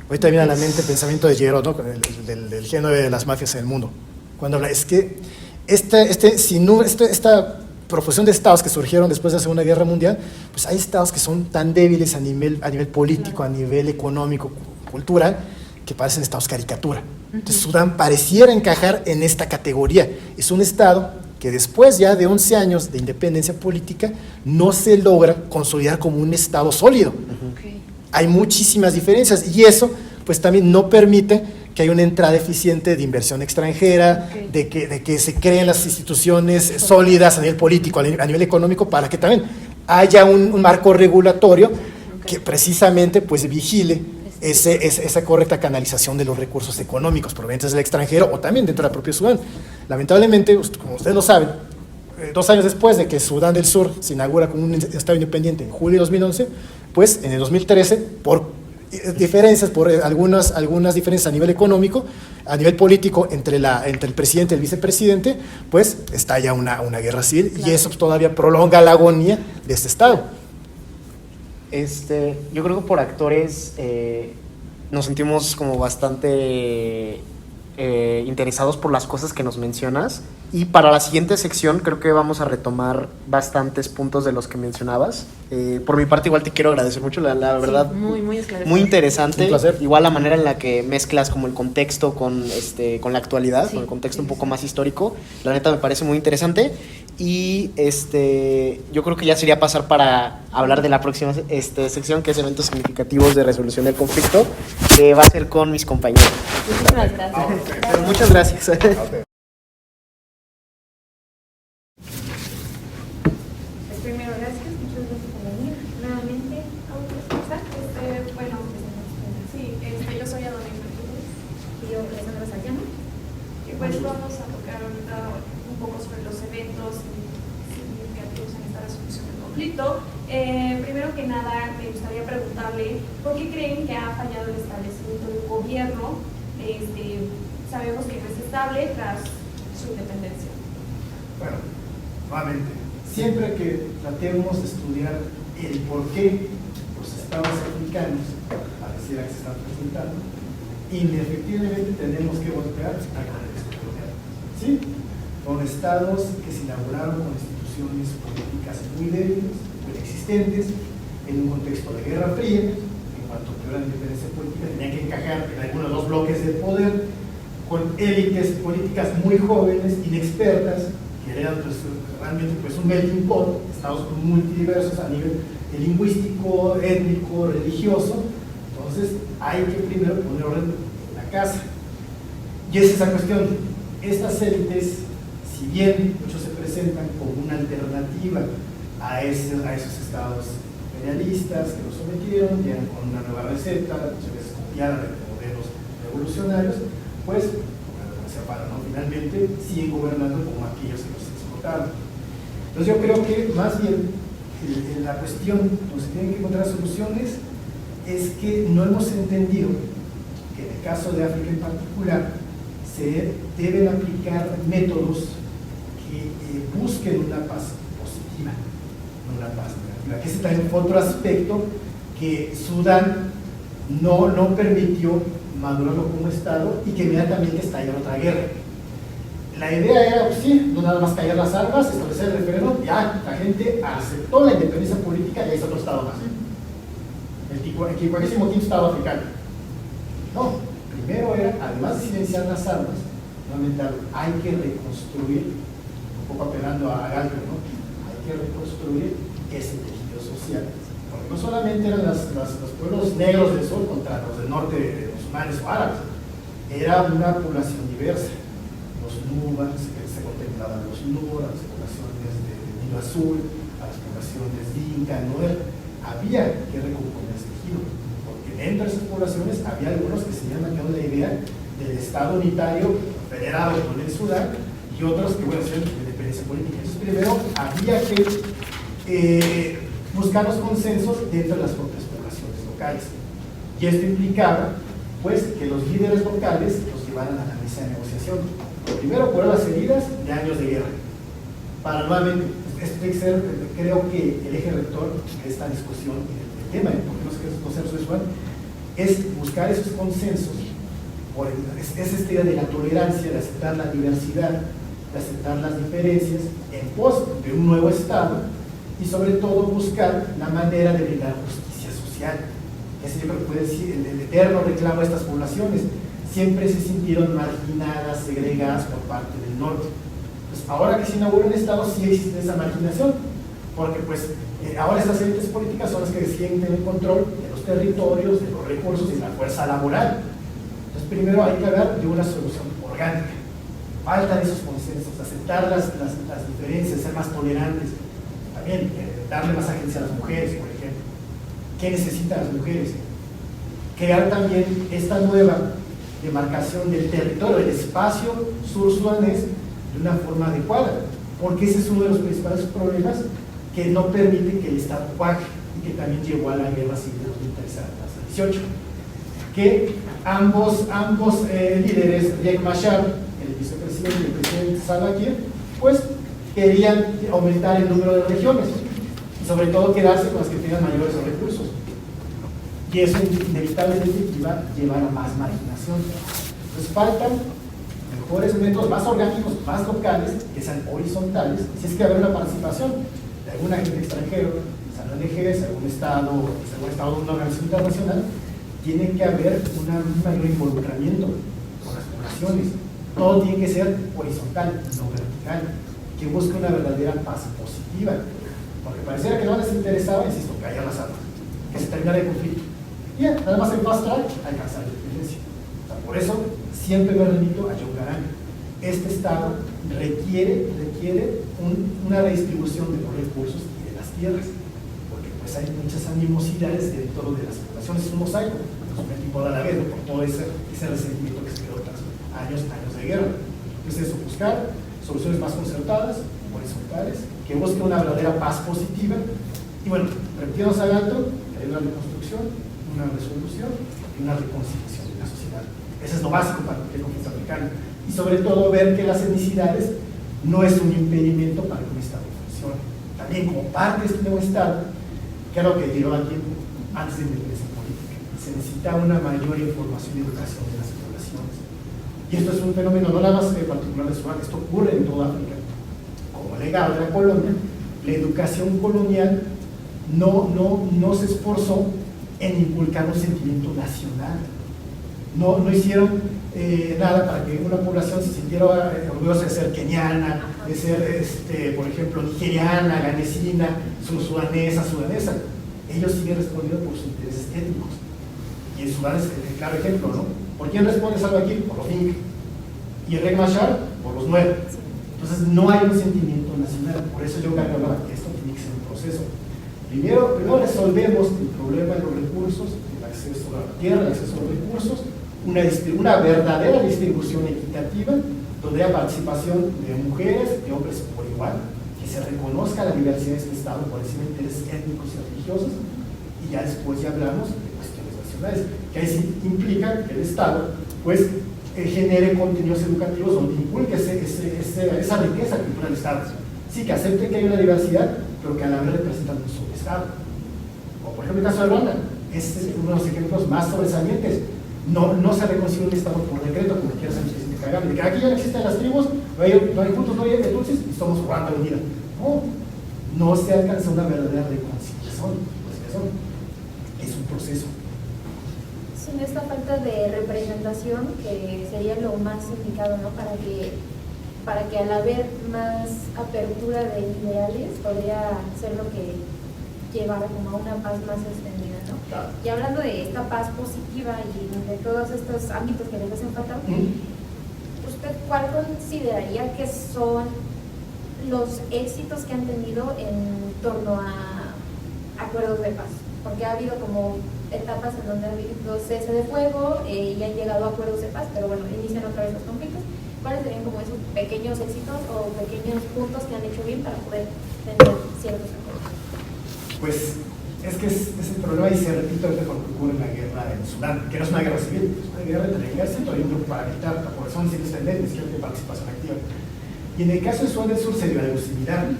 Ahorita viene a la mente el pensamiento de Giraud, ¿no? del género de las mafias en el mundo, cuando habla, es que esta profusión de estados que surgieron después de la Segunda Guerra Mundial, pues hay estados que son tan débiles a nivel político, a nivel económico, cultural, que parecen estados caricatura. Entonces Sudán pareciera encajar en esta categoría. Es un estado que después ya de 11 años de independencia política no se logra consolidar como un estado sólido. Hay muchísimas diferencias y eso pues también no permite que haya una entrada eficiente de inversión extranjera, de que se creen las instituciones sólidas a nivel político, a nivel económico, para que también haya un marco regulatorio que precisamente pues vigile esa correcta canalización de los recursos económicos provenientes del extranjero o también dentro de la propia Sudán. Lamentablemente, como ustedes lo saben, 2 años después de que Sudán del Sur se inaugura como un estado independiente en julio de 2011, pues en el 2013, por diferencias, por algunas diferencias a nivel económico, a nivel político entre el presidente y el vicepresidente, pues estalla una guerra civil. Claro. Y eso todavía prolonga la agonía de este estado. Yo creo que por actores nos sentimos como bastante interesados por las cosas que nos mencionas, y para la siguiente sección creo que vamos a retomar bastantes puntos de los que mencionabas. Por mi parte igual te quiero agradecer mucho, la verdad, muy esclarecedor, muy interesante. Un placer. Igual la manera en la que mezclas como el contexto con la actualidad, con el contexto un poco más histórico, la neta me parece muy interesante. Y yo creo que ya sería pasar para hablar de la próxima sección, que es eventos significativos de resolución del conflicto, que va a ser con mis compañeros. Muchísimas gracias. Pero muchas gracias. Primero, gracias, muchas gracias por venir nuevamente a otra cosa. Yo soy Adonai Martínez y yo, Alessandra Sayama. Y pues vamos a tocar ahorita un poco sobre los eventos significativos en esta resolución del conflicto. Primero que nada, me gustaría preguntarle por qué creen que ha fallado el establecimiento de un gobierno. Sabemos que no es estable tras su independencia. Bueno, nuevamente, siempre que tratemos de estudiar el por qué los estados africanos pareciera que se están presentando, inefectivamente tenemos que voltear a grandes coloniales. ¿Sí? Con estados que se inauguraron con instituciones políticas muy débiles, muy existentes, en un contexto de guerra fría. En cuanto a la independencia política, tenían que encajar en algunos de los bloques de poder, con élites políticas muy jóvenes, inexpertas, que eran pues, realmente pues, un melting pot, estados multidiversos a nivel lingüístico, étnico, religioso. Entonces hay que primero poner orden en la casa. Y es esa cuestión. Estas élites, si bien muchos se presentan como una alternativa a esos estados imperialistas que los sometieron, llegan con una nueva receta, muchas veces copiada de modelos revolucionarios, pues, como la democracia escaparon, ¿no? Finalmente siguen gobernando como aquellos que los explotaron. Entonces yo creo que más bien la cuestión donde se tienen que encontrar soluciones es que no hemos entendido que en el caso de África en particular se deben aplicar métodos que busquen una paz positiva, no una paz negativa. Que ese también fue otro aspecto que Sudán no permitió madurarlo como Estado y que inmediatamente estalló otra guerra. La idea era, pues sí, no nada más callar las armas, establecer el referéndum, ya la gente aceptó la independencia política y ya hizo otro Estado más. El equivoquísimo Estado africano. No, primero era, además de silenciar las armas, hay que reconstruir, un poco apelando a Galvez, ¿no? Hay que reconstruir ese tejido social. Porque no solamente eran los pueblos negros del sur contra los del norte, musulmanes o árabes, era una población diversa. Los Nubas, que se contemplaban los Nubas, las poblaciones de Nilo Azul, a las poblaciones de Inca, Noel. Había que recomponer ese tejido, porque dentro de esas poblaciones había algunos que se habían marcado la idea del Estado unitario federado con el Sudán y otros que, bueno, hacían independencia política. Entonces, primero había que buscar los consensos dentro de las propias poblaciones locales. Y esto implicaba, pues, que los líderes locales los llevaran a la mesa de negociación. Primero, curar las heridas de años de guerra. Para nuevamente, esto tiene que ser, creo que el eje rector de esta discusión y del tema de por qué no se resuelvan, es buscar esos consensos. Es esta idea de la tolerancia, de aceptar la diversidad, de aceptar las diferencias en pos de un nuevo Estado y sobre todo buscar la manera de brindar justicia social. Ese yo creo que puede decir el eterno reclamo de estas poblaciones. Siempre se sintieron marginadas, segregadas por parte del norte. Pues ahora que se inaugura un Estado sí existe esa marginación, porque pues ahora estas élites políticas son las que deciden tener control de los territorios, de los recursos y de la fuerza laboral. Entonces primero hay que hablar de una solución orgánica. Faltan esos consensos, aceptar las diferencias, ser más tolerantes, también darle más agencia a las mujeres, por ejemplo. ¿Qué necesitan las mujeres? Crear también esta nueva demarcación del territorio, del espacio sur-sudanés de una forma adecuada, porque ese es uno de los principales problemas que no permite que el Estado cuaje y que también llevó a la guerra civil de 2013 hasta 18. Que ambos líderes, Riek Machar, el vicepresidente y el presidente Salva Kiir, pues querían aumentar el número de regiones y sobre todo quedarse con las que tengan mayores recursos. Y eso inevitablemente iba a llevar a más marginación. Entonces faltan mejores métodos, más orgánicos, más locales, que sean horizontales, si es que haber una participación de algún agente extranjero, de ONGs, algún Estado de una organización internacional, tiene que haber un mayor involucramiento con las poblaciones. Todo tiene que ser horizontal, no vertical, que busque una verdadera paz positiva. Porque pareciera que no les interesaba, insisto, callar las armas, que se terminara el conflicto. Y nada más en fast track, alcanzar la independencia. O sea, por eso siempre me remito a John Garang. Este Estado requiere una redistribución de los recursos y de las tierras, porque pues hay muchas animosidades dentro de las poblaciones. Es un mosaico, como el tipo de la guerra, por todo ese resentimiento que se quedó tras años de guerra. Entonces eso, buscar soluciones más concertadas, horizontales, que busquen una verdadera paz positiva. Y bueno, remitiéndonos a Galton, que hay una reconstrucción, una resolución y una reconciliación de la sociedad. Eso es lo básico para el conflicto africano. Y sobre todo ver que las etnicidades no es un impedimento para que un Estado funcione. También como parte de este nuevo Estado, que era lo que llegó aquí antes de la independencia política, se necesita una mayor información y educación de las poblaciones. Y esto es un fenómeno no nada más particular de Sudán, esto ocurre en toda África. Como legado de la colonia, la educación colonial no se esforzó en inculcar un sentimiento nacional. No hicieron nada para que una población se sintiera orgullosa de ser keniana, de ser, por ejemplo, nigeriana, ganesina, sudanesa. Ellos siguen respondiendo por sus intereses étnicos. Y en Sudán es el claro ejemplo, ¿no? ¿Por quién responde Salva Kiir? Por los Dinka. Y Riek Machar, por los Nuer. Entonces no hay un sentimiento nacional. Por eso yo hablaba que esto tiene que ser un proceso. Primero resolvemos el problema de los recursos, el acceso a la tierra, el acceso a los recursos, una verdadera distribución equitativa, donde haya participación de mujeres, de hombres por igual, que se reconozca la diversidad de este Estado por encima de intereses étnicos y religiosos, y ya después ya hablamos de cuestiones nacionales, que ahí sí implica que el Estado pues genere contenidos educativos donde inculque esa riqueza cultural del Estado. Sí, que acepte que hay una diversidad, pero que a la vez representan un solo Estado. O por ejemplo el caso de Ruanda, es uno de los ejemplos más sobresalientes. No se reconcilia un Estado por decreto, como quiera Sánchez de Kagame, de que aquí ya no existen las tribus, no hay juntos, no hay entonces, y somos Ruanda unida. No se alcanza una verdadera reconciliación. Es un proceso. Sin esta falta de representación, que sería lo más indicado, ¿no? Para que al haber más apertura de ideales, podría ser lo que llevara como a una paz más extendida, ¿no? Claro. Y hablando de esta paz positiva y de todos estos ámbitos que les hacen falta, ¿usted cuál consideraría que son los éxitos que han tenido en torno a acuerdos de paz? Porque ha habido como etapas en donde ha habido cese de fuego y han llegado a acuerdos de paz, pero bueno, inician otra vez los conflictos. ¿Cuáles serían como esos pequeños éxitos o pequeños puntos que han hecho bien para poder tener ciertos acuerdos? Pues es que es el problema, y se repite ahorita con lo que ocurre en la guerra en Sudán, que no es una guerra civil, es una guerra entre el ejército y un grupo paramilitar, la población sin extender, ni siquiera de participación activa. Y en el caso de Sudán del Sur se dio algo similar.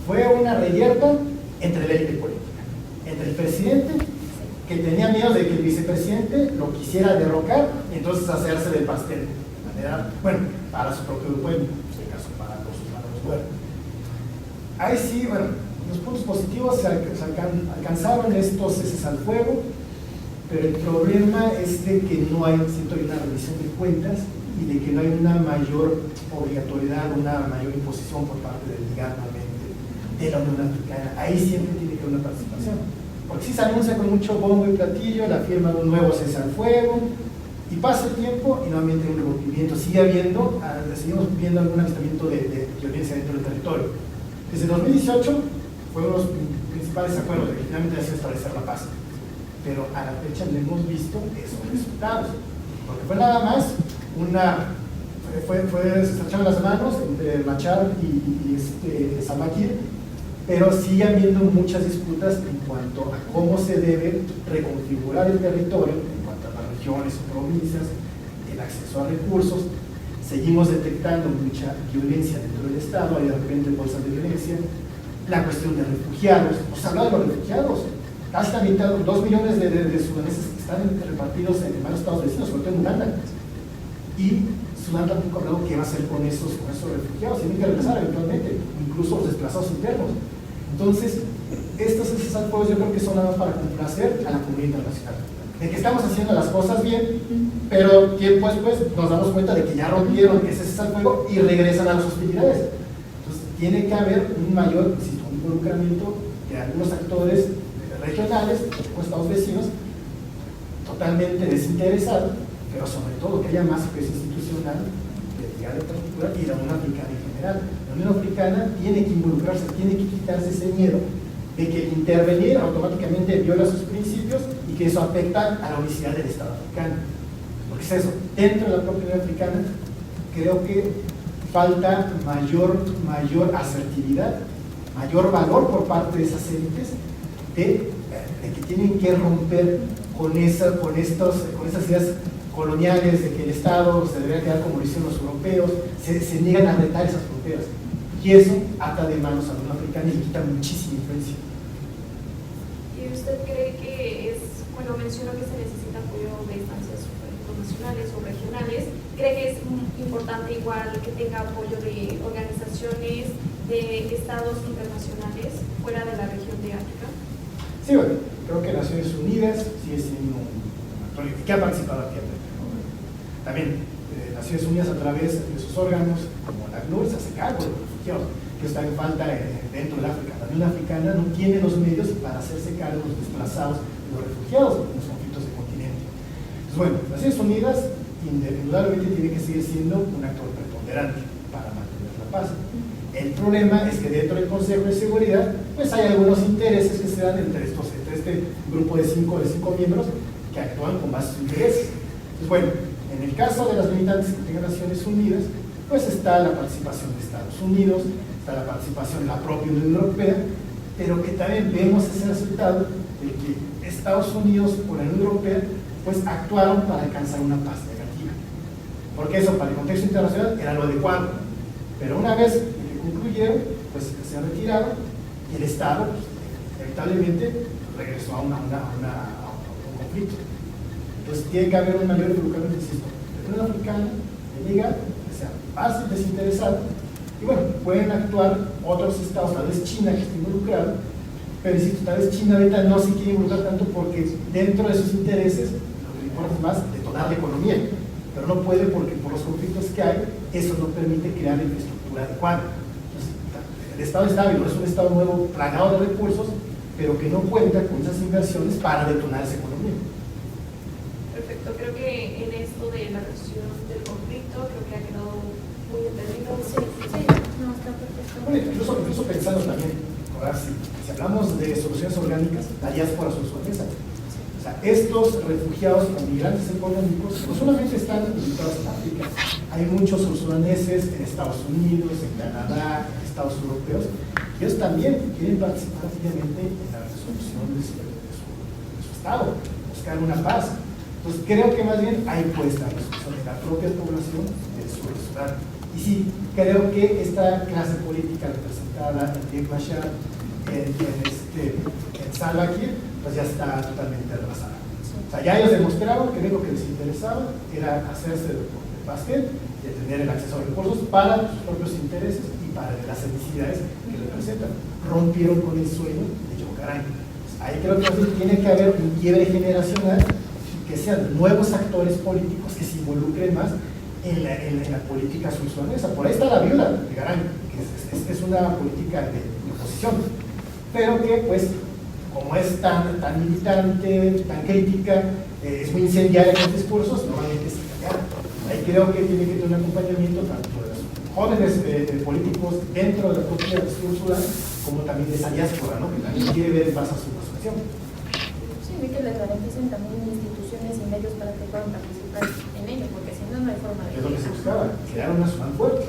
Fue una reyerta entre la élite política, entre el presidente, que tenía miedo de que el vicepresidente lo quisiera derrocar y entonces hacerse del pastel, de manera, bueno, para su propio pueblo, en este caso para los humanos buenos. Ahí sí, bueno, los puntos positivos se alcanzaron estos ceses al fuego, pero el problema es de que no hay, siento, una rendición de cuentas y de que no hay una mayor obligatoriedad, una mayor imposición por parte del gobernante de la Unión Africana. Ahí siempre tiene que haber una participación, porque si se anuncia con mucho bombo y platillo la firma de un nuevo cese al fuego y pasa el tiempo y nuevamente hay un revolvimiento, seguimos viendo algún avistamiento de violencia dentro del territorio. Desde 2018 fueron los principales acuerdos de que finalmente se establecer la paz, pero a la fecha no hemos visto esos resultados, porque fue nada más se estrecharon las manos entre Machar y Salva Kiir, pero sigue habiendo muchas disputas en cuanto a cómo se debe reconfigurar el territorio, en cuanto a las regiones o provincias, el acceso a recursos. Seguimos detectando mucha violencia dentro del Estado, hay de repente bolsas de violencia. La cuestión de refugiados, nos habla de los refugiados, casi la mitad, 2 millones de sudaneses están repartidos en varios estados vecinos, sobre todo en Uganda, y Sudán tampoco ha hablado qué va a hacer con esos refugiados, tienen que regresar eventualmente, incluso los desplazados internos. Entonces, estos acuerdos yo creo que son nada más para complacer a la comunidad internacional, de que estamos haciendo las cosas bien, pero tiempo después nos damos cuenta de que ya rompieron ese fuego y regresan a las hostilidades. Entonces, tiene que haber un mayor involucramiento de algunos actores regionales, como estados vecinos, totalmente desinteresados, pero sobre todo que haya más peso institucional dedicado a particular y la Unión Africana en general. La Unión Africana tiene que involucrarse, tiene que quitarse ese miedo de que intervenir automáticamente viola sus principios y que eso afecta a la unicidad del Estado africano. Porque es eso, dentro de la propia Unión Africana creo que falta mayor asertividad, mayor valor por parte de esas élites de que tienen que romper con esas ideas coloniales de que el Estado se debería quedar como lo hicieron los europeos, se niegan a retar esas fronteras. Y eso ata de manos a la Unión Africana y quita muchísima influencia. ¿Y usted cree que mencionó que se necesita apoyo de instancias nacionales o regionales? ¿Cree que es importante igual que tenga apoyo de organizaciones, de estados internacionales fuera de la región de África? Sí, bueno, creo que Naciones Unidas sigue siendo un actor que ha participado aquí. También Naciones Unidas a través de sus órganos, como la ACNUR, se hace cargo de los refugiados, que está en falta dentro de África. La Unión Africana no tiene los medios para hacerse cargo de los desplazados, de los refugiados en los conflictos del continente. Entonces, bueno, Naciones Unidas indudablemente tiene que seguir siendo un actor preponderante para mantener la paz. El problema es que dentro del Consejo de Seguridad pues hay algunos intereses que se dan entre este grupo de cinco miembros que actúan con bases intereses. Pues bueno, en el caso de las militantes que tengan Naciones Unidas, pues está la participación de Estados Unidos, está la participación de la propia Unión Europea, pero que también vemos ese resultado de que Estados Unidos o la Unión Europea pues actuaron para alcanzar una paz negativa. Porque eso para el contexto internacional era lo adecuado. Pero una vez que concluyeron, pues se retiraron y el Estado pues, inevitablemente regresó a un conflicto. Entonces tiene que haber un mayor involucramiento, insisto, de la Unión Africana, de Liga, que sea fácil, desinteresado, y bueno, pueden actuar otros estados, tal vez China que esté involucrado, pero insisto, tal vez China ahorita no se quiere involucrar tanto porque dentro de sus intereses lo que le importa es más detonar la economía, pero no puede porque por los conflictos que hay, eso no permite crear la infraestructura adecuada. Entonces, el estado está estable, no es un estado nuevo plagado de recursos, pero que no cuenta con esas inversiones para detonar esa economía. Perfecto, creo que en esto de la resolución del conflicto, creo que ha quedado muy entendido. Sí, no, está perfecto. Bueno, incluso pensando también, ahora si hablamos de soluciones orgánicas, la diáspora solucionesa. O sea, estos refugiados o migrantes económicos no solamente están ubicados en África, hay muchos sudaneses en Estados Unidos, en Canadá, en Estados europeos, y ellos también quieren participar activamente en la resolución de su estado, buscar una paz. Entonces creo que más bien hay puesta la resolución de la propia población del sur de Sudán. Y sí, creo que esta clase política representada en Riek Machar, en Salva Kiir, pues ya está totalmente rebasada. O sea, ya ellos demostraron que lo que les interesaba era hacerse de pastel, de tener el acceso a recursos para sus propios intereses y para las necesidades que representan. Rompieron con el sueño de Joe Garay. Ahí creo que tiene que haber un quiebre generacional, que sean nuevos actores políticos que se involucren más en la política sudanesa. Por ahí está la viuda de Garay, que es una política de oposición, pero que pues como es tan militante, tan crítica, es muy incendiaria en los discursos, normalmente se calla. Ahí creo que tiene que tener un acompañamiento tanto de los jóvenes políticos dentro de la propia Sudán, como también de esa diáspora, ¿no? Que también quiere ver en base a su situación. Sí, vi que les garanticen también instituciones y medios para que puedan participar en ello, porque si no, no hay forma de... Es lo que se buscaba, crear una Sudán fuerte.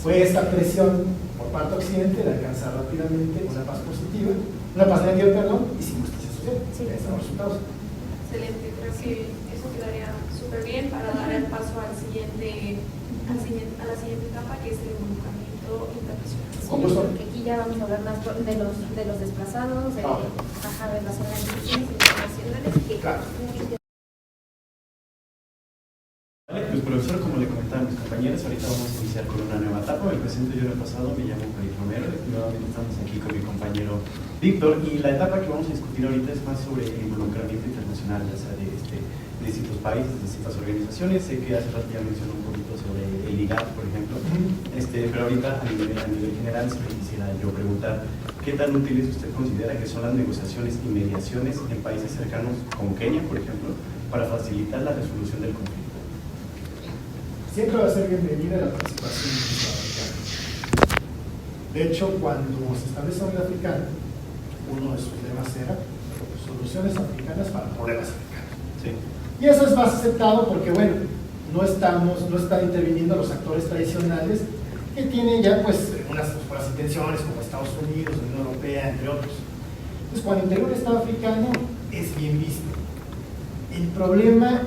Fue esta presión por parte de Occidente de alcanzar rápidamente una paz positiva, una paz negativa, perdón, y sin justicia social. Sí. Ahí están los resultados. Excelente, creo que eso quedaría súper bien para dar el paso a la siguiente etapa, que es el involucramiento internacional. Sí, porque aquí ya vamos a hablar más de los desplazados, de las organizaciones internacionales que... Claro. Pues profesor, como le comentaba a mis compañeros, ahorita vamos a iniciar con una nueva etapa. Me presento yo en el pasado, me llamo Javier Romero, nuevamente estamos aquí con mi compañero Víctor, y la etapa que vamos a discutir ahorita es más sobre el involucramiento internacional, ya sea de distintos países, de distintas organizaciones. Sé que hace rato ya mencionó un poquito sobre el IGAD, por ejemplo, pero ahorita a nivel general se me quisiera yo preguntar qué tan útiles usted considera que son las negociaciones y mediaciones en países cercanos como Kenia, por ejemplo, para facilitar la resolución del conflicto. Siempre va a ser bienvenida la participación africana. De hecho, cuando se establece la Unión Africana, uno de sus lemas era soluciones africanas para problemas africanos. Sí. Y eso es más aceptado porque, bueno, no están interviniendo los actores tradicionales que tienen ya pues unas buenas intenciones como Estados Unidos, la Unión Europea, entre otros. Entonces, cuando integra un Estado africano es bien visto. El problema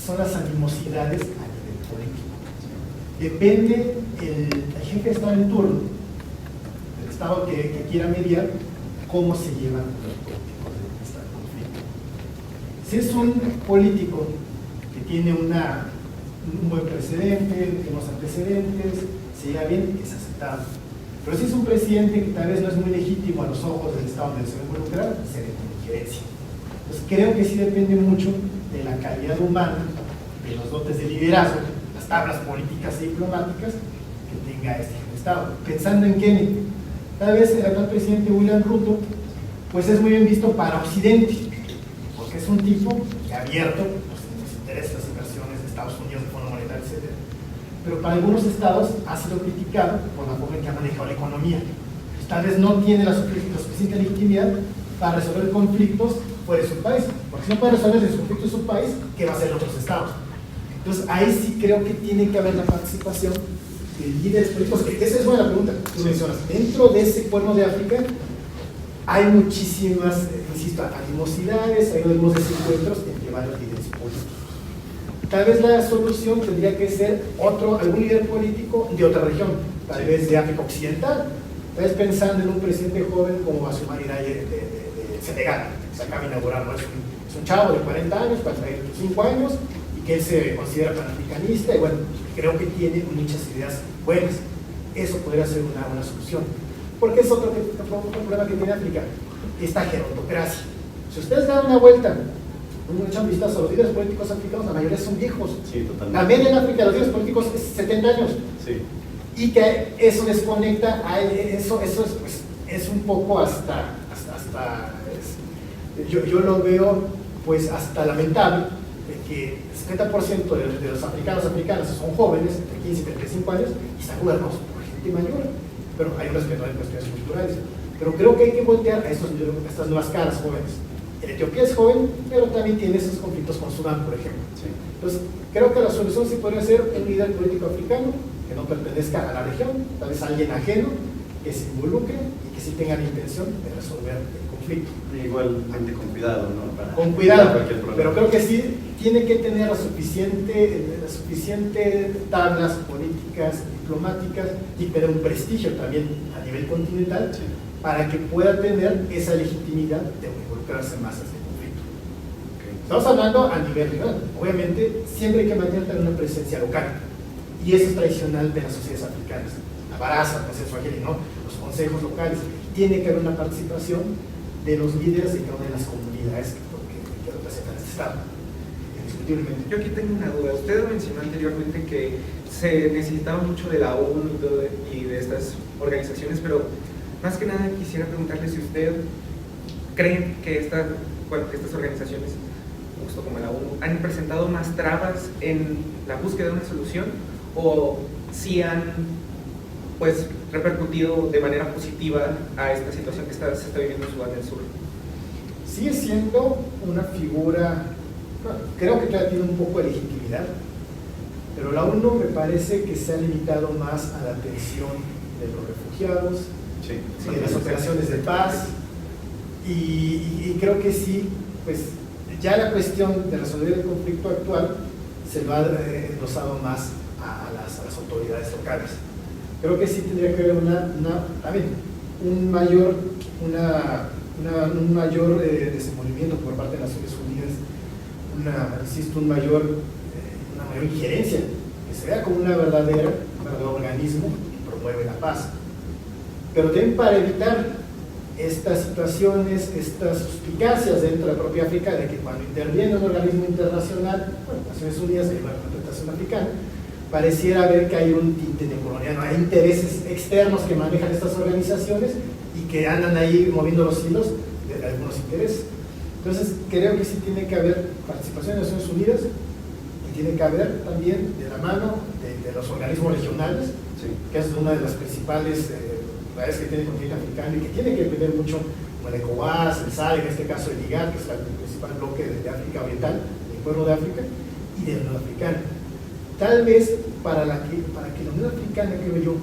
son las animosidades a nivel político. Depende el jefe de Estado en turno, del Estado que quiera mediar, cómo se llevan los políticos de este conflicto. Si es un político que tiene un buen precedente, unos antecedentes, se lleva bien, es aceptado. Pero si es un presidente que tal vez no es muy legítimo a los ojos del Estado donde se va a involucrar, se ve con injerencia. Entonces creo que sí depende mucho de la calidad humana, de los dotes de liderazgo, las tablas políticas y diplomáticas que tenga este jefe de Estado. Pensando en Kenia, tal vez el actual presidente William Ruto, pues es muy bien visto para Occidente, porque es un tipo que ha abierto los intereses, las inversiones de Estados Unidos, el Fondo Monetario, etc. Pero para algunos estados ha sido criticado por la forma en que ha manejado la economía. Pues tal vez no tiene la suficiente legitimidad para resolver conflictos fuera de su país, porque si no puede resolver los conflictos de su país, ¿qué va a hacer en otros estados? Entonces ahí sí creo que tiene que haber la participación de líderes políticos, que esa es buena pregunta, tú mencionas. Dentro de ese Cuerno de África hay muchísimas, insisto, animosidades, hay algunos desencuentros entre varios líderes políticos. Tal vez la solución tendría que ser algún líder político de otra región, tal vez de África Occidental, tal vez pensando en un presidente joven como Bassoumani de Senegal, que se acaba de inaugurar, ¿no? Es un chavo de 40 años, 45 años, y que él se considera panafricanista, y bueno, creo que tiene muchas ideas buenas. Eso podría ser una solución. Porque es otro problema que tiene África, esta gerontocracia. Si ustedes dan una vuelta, echan vistazo a los líderes políticos africanos, la mayoría son viejos. Sí, totalmente. También en África los líderes políticos es 70 años. Sí. Y que eso desconecta, eso es un poco yo lo veo pues hasta lamentable, de que el 70% de los africanas son jóvenes, entre 15 y 35 años, y están gobernados por gente mayor. Pero hay unas que no hay cuestiones culturales. Pero creo que hay que voltear a estas nuevas caras jóvenes. Etiopía es joven, pero también tiene esos conflictos con Sudán, por ejemplo. Sí. Entonces, creo que la solución sí podría ser un líder político africano que no pertenezca a la región, tal vez alguien ajeno, que se involucre y que sí tenga la intención de resolver el conflicto. Igualmente con cuidado, ¿no? Con cuidado, cualquier problema. pero creo que sí tiene que tener las suficiente tablas políticas, diplomáticas y tener un prestigio también a nivel continental, sí, para que pueda tener esa legitimidad de involucrarse más en este conflicto. Okay. Estamos hablando a nivel regional. Obviamente, siempre hay que mantener una presencia local. Y eso es tradicional de las sociedades africanas. La Baraza, el Consejo Swahili, ¿no? Los consejos locales. Tiene que haber una participación de los líderes de cada una de las comunidades que representan este Estado. Indiscutiblemente. Yo aquí tengo una duda. Usted mencionó anteriormente que se necesitaba mucho de la ONU y de estas organizaciones, pero más que nada quisiera preguntarle si usted cree que estas organizaciones, justo como la ONU, han presentado más trabas en la búsqueda de una solución, o si han pues repercutido de manera positiva a esta situación que se está viviendo en Sudán del Sur. Sigue siendo una figura, bueno, creo que todavía tiene un poco de legitimidad, pero la ONU me parece que se ha limitado más a la atención de los refugiados, sí, de las operaciones de paz, y creo que sí, pues ya la cuestión de resolver el conflicto actual se lo ha endosado más a las autoridades locales. Creo que sí tendría que haber un mayor desenvolvimiento por parte de las Naciones Unidas, una mayor injerencia, que se vea como un verdadero organismo que promueve la paz. Pero también para evitar estas situaciones, estas suspicacias dentro de la propia África, de que cuando interviene un organismo internacional, Naciones Unidas, hay una representación africana, pareciera ver que hay un tinte neocolonial, hay intereses externos que manejan estas organizaciones y que andan ahí moviendo los hilos de algunos intereses. Entonces, creo que sí tiene que haber participación de Naciones Unidas y tiene que haber también de la mano de los organismos regionales, sí, que es una de las principales realidades que tiene el continente africano y que tiene que depender mucho, como el ECOWAS, el SADC, en este caso el IGAD, que es el principal bloque de África Oriental, del Cuerno de África, y de la Unión Africana. Tal vez para que la Unión Africana, creo yo,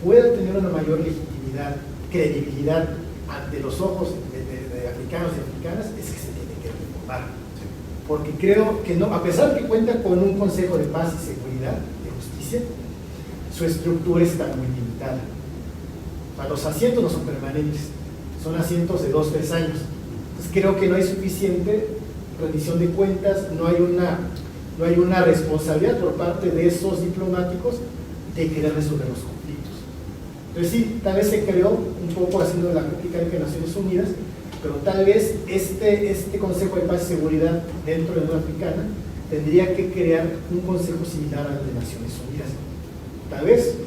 pueda tener una mayor legitimidad, credibilidad ante los ojos de africanos y africanas, es que se tiene que reformar. Porque creo que no, a pesar de que cuenta con un Consejo de Paz y Seguridad, de Justicia, su estructura está muy limitada. Los asientos no son permanentes, son asientos de 2 o 3 años. Entonces creo que no hay suficiente rendición de cuentas, no hay una responsabilidad por parte de esos diplomáticos de querer resolver los conflictos. Entonces sí, tal vez se creó un poco haciendo la crítica de Naciones Unidas, pero tal vez este Consejo de Paz y Seguridad dentro de la Unión Africana tendría que crear un consejo similar al de Naciones Unidas. Tal vez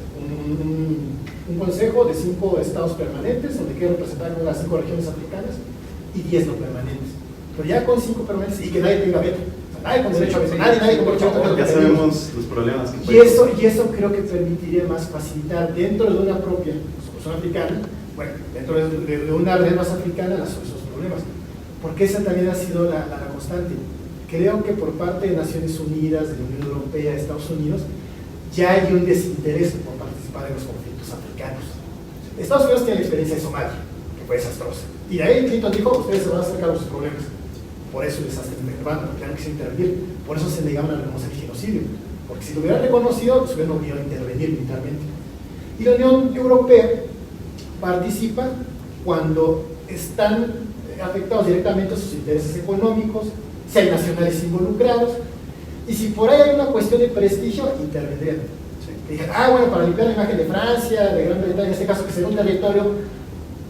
un consejo de 5 estados permanentes, donde quede representar las 5 regiones africanas, y 10 no permanentes. Pero ya con 5 permanentes y que nadie tenga veto. Nadie con derecho a veto, nadie con derecho a veto. Ya sabemos los problemas que y eso creo que permitiría más facilitar dentro de una propia solución africana, bueno, dentro de una red más africana, esos problemas. Porque esa también ha sido la constante. creo que por parte de Naciones Unidas, de la Unión Europea, de Estados Unidos, ya hay un desinterés por participar en los conflictos africanos. Estados Unidos tiene la experiencia de Somalia, que fue desastrosa. Y de ahí Clinton dijo, ustedes se van a acercar a sus problemas. Por eso el desastre en Peruano, porque tenían que intervenir. Por eso se negaban a reconocer el genocidio. Porque si lo hubieran reconocido, se hubieran obligado a intervenir militarmente. Y la Unión Europea participa cuando están afectados directamente sus intereses económicos, si hay nacionales involucrados, y si por ahí hay una cuestión de prestigio, intervendrían. Sí. Dijeron, bueno, para limpiar la imagen de Francia, de Gran Bretaña, en este caso que será un territorio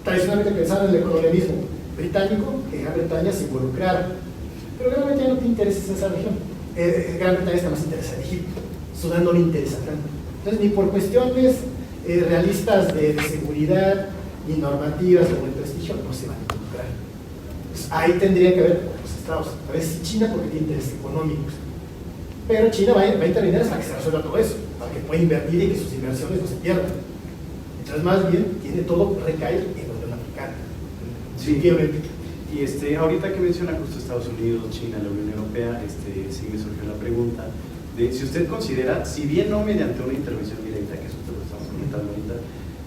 tradicionalmente pensado en el colonialismo británico, que Gran Bretaña se involucrara. Pero Gran Bretaña no tiene intereses en esa región. Gran Bretaña está más interesada en Egipto. Sudán no le interesa tanto. Entonces, ni por cuestiones realistas de seguridad, ni normativas, como el prestigio, no se van a involucrar. Pues ahí tendría que haber los estados. A ver si China, porque tiene intereses económicos. Pero China va a intervenir hasta que se resuelva todo eso, para que pueda invertir y que sus inversiones no se pierdan. Entonces, más bien, tiene todo recaer en la Unión Africana. Sí, y ahorita que menciona justo Estados Unidos, China, la Unión Europea, sí me surgió la pregunta de si usted considera, si bien no mediante una intervención directa, que es lo que estamos comentando ahorita,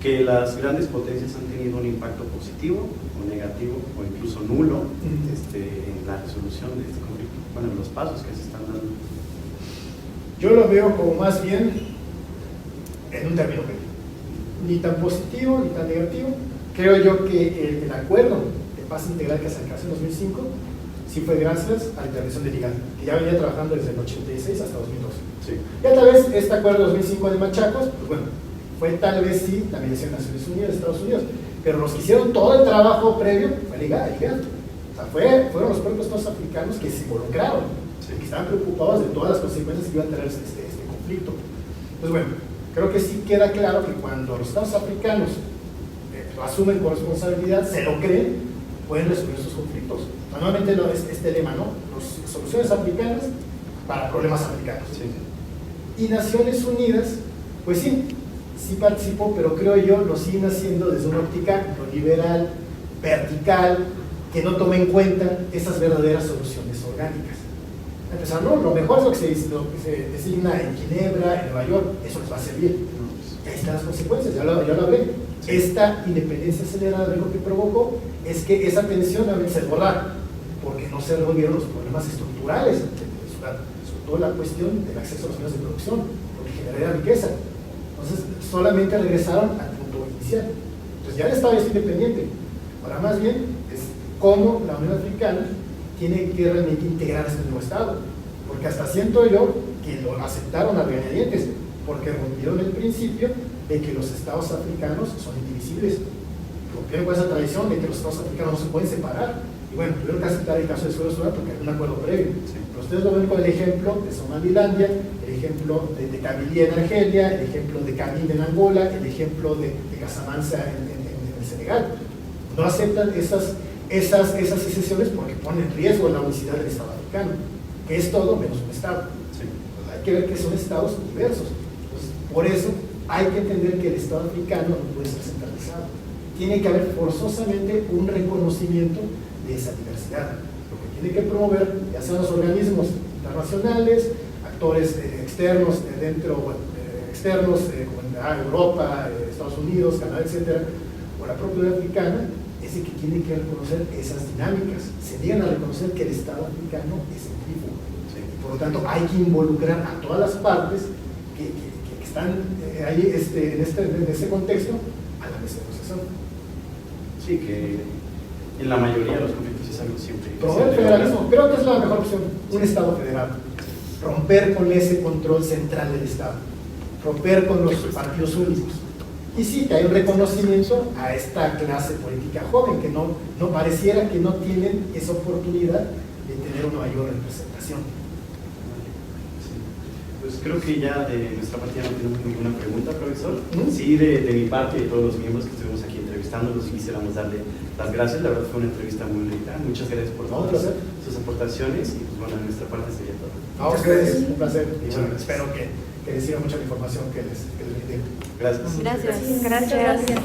que las grandes potencias han tenido un impacto positivo o negativo o incluso nulo en la resolución de este conflicto, bueno, en los pasos que se están dando. Yo lo veo como más bien en un término medio, ni tan positivo ni tan negativo. Creo yo que el acuerdo de paz integral que se alcanzó en 2005 sí fue gracias a la intervención del IGAD, que ya venía trabajando desde el 86 hasta 2012. Sí. Y tal vez este acuerdo de 2005 de Machacos, pues bueno, fue tal vez sí la mediación de Naciones Unidas, de Estados Unidos, pero los que hicieron todo el trabajo previo fue el IGAD. O sea, fueron los propios estados africanos que se involucraron, que estaban preocupados de todas las consecuencias que iba a tener este conflicto. Pues bueno, creo que sí queda claro que cuando los estados africanos lo asumen con responsabilidad, se lo creen, pueden resolver sus conflictos. Normalmente este lema, ¿no? Soluciones africanas para problemas africanos. Sí. Y Naciones Unidas, pues sí participó, pero creo yo lo siguen haciendo desde una óptica neoliberal, vertical, que no toma en cuenta esas verdaderas soluciones orgánicas. Empezar, no, lo mejor es lo que se designa en Ginebra, en Nueva York, eso les va a servir. Ahí están las consecuencias, ya lo hablé. Esta independencia acelerada lo que provocó es que esa tensión a veces se desbordara, porque no se resolvieron los problemas estructurales de Sudán, sobre todo la cuestión del acceso a los medios de producción, lo que genera riqueza. Entonces, solamente regresaron al punto inicial. Entonces, ya el Estado es independiente. Ahora, más bien, es cómo la Unión Africana tiene que realmente integrar este nuevo Estado, porque hasta siento yo que lo aceptaron a regañadientes, porque rompieron el principio de que los estados africanos son indivisibles, rompieron con esa tradición de que los estados africanos no se pueden separar, y bueno, tuvieron que aceptar el caso de Sudán porque hay un acuerdo previo. Pero ustedes lo ven con el ejemplo de Somalilandia, el ejemplo de Kabilia en Argelia, el ejemplo de Cabinda en Angola, el ejemplo de Casamance en el Senegal. No aceptan esas secesiones porque ponen en riesgo la unicidad del Estado africano, que es todo menos un Estado. Sí. Pues hay que ver que son estados diversos. Entonces, por eso hay que entender que el Estado africano no puede ser centralizado. Tiene que haber forzosamente un reconocimiento de esa diversidad. Lo que tiene que promover, ya sean los organismos internacionales, actores externos externos, como Europa, Estados Unidos, Canadá, etcétera, o la propia Unión Africana, es el que tiene que reconocer esas dinámicas. Se niegan a reconocer que el Estado africano es centrífugo. Sí. Y por lo tanto, hay que involucrar a todas las partes que están ahí en ese contexto a la mesa de negociación. Sí, que en la mayoría de los conflictos es algo siempre. Promover el federalismo, creo que es la mejor opción, un Estado federal. Romper con ese control central del Estado, romper con los partidos únicos. Y sí, que hay un reconocimiento a esta clase política joven, que no pareciera que no tienen esa oportunidad de tener una mayor representación. Pues creo que ya de nuestra parte ya no tenemos ninguna pregunta, profesor. Sí, de mi parte y de todos los miembros que estuvimos aquí entrevistándolos, quisiéramos darle las gracias. La verdad fue una entrevista muy rica. Muchas gracias por todas sus aportaciones y pues bueno, de nuestra parte sería todo. A ustedes, un placer. Espero que les sirva mucha la información que les brindé. Gracias. Gracias.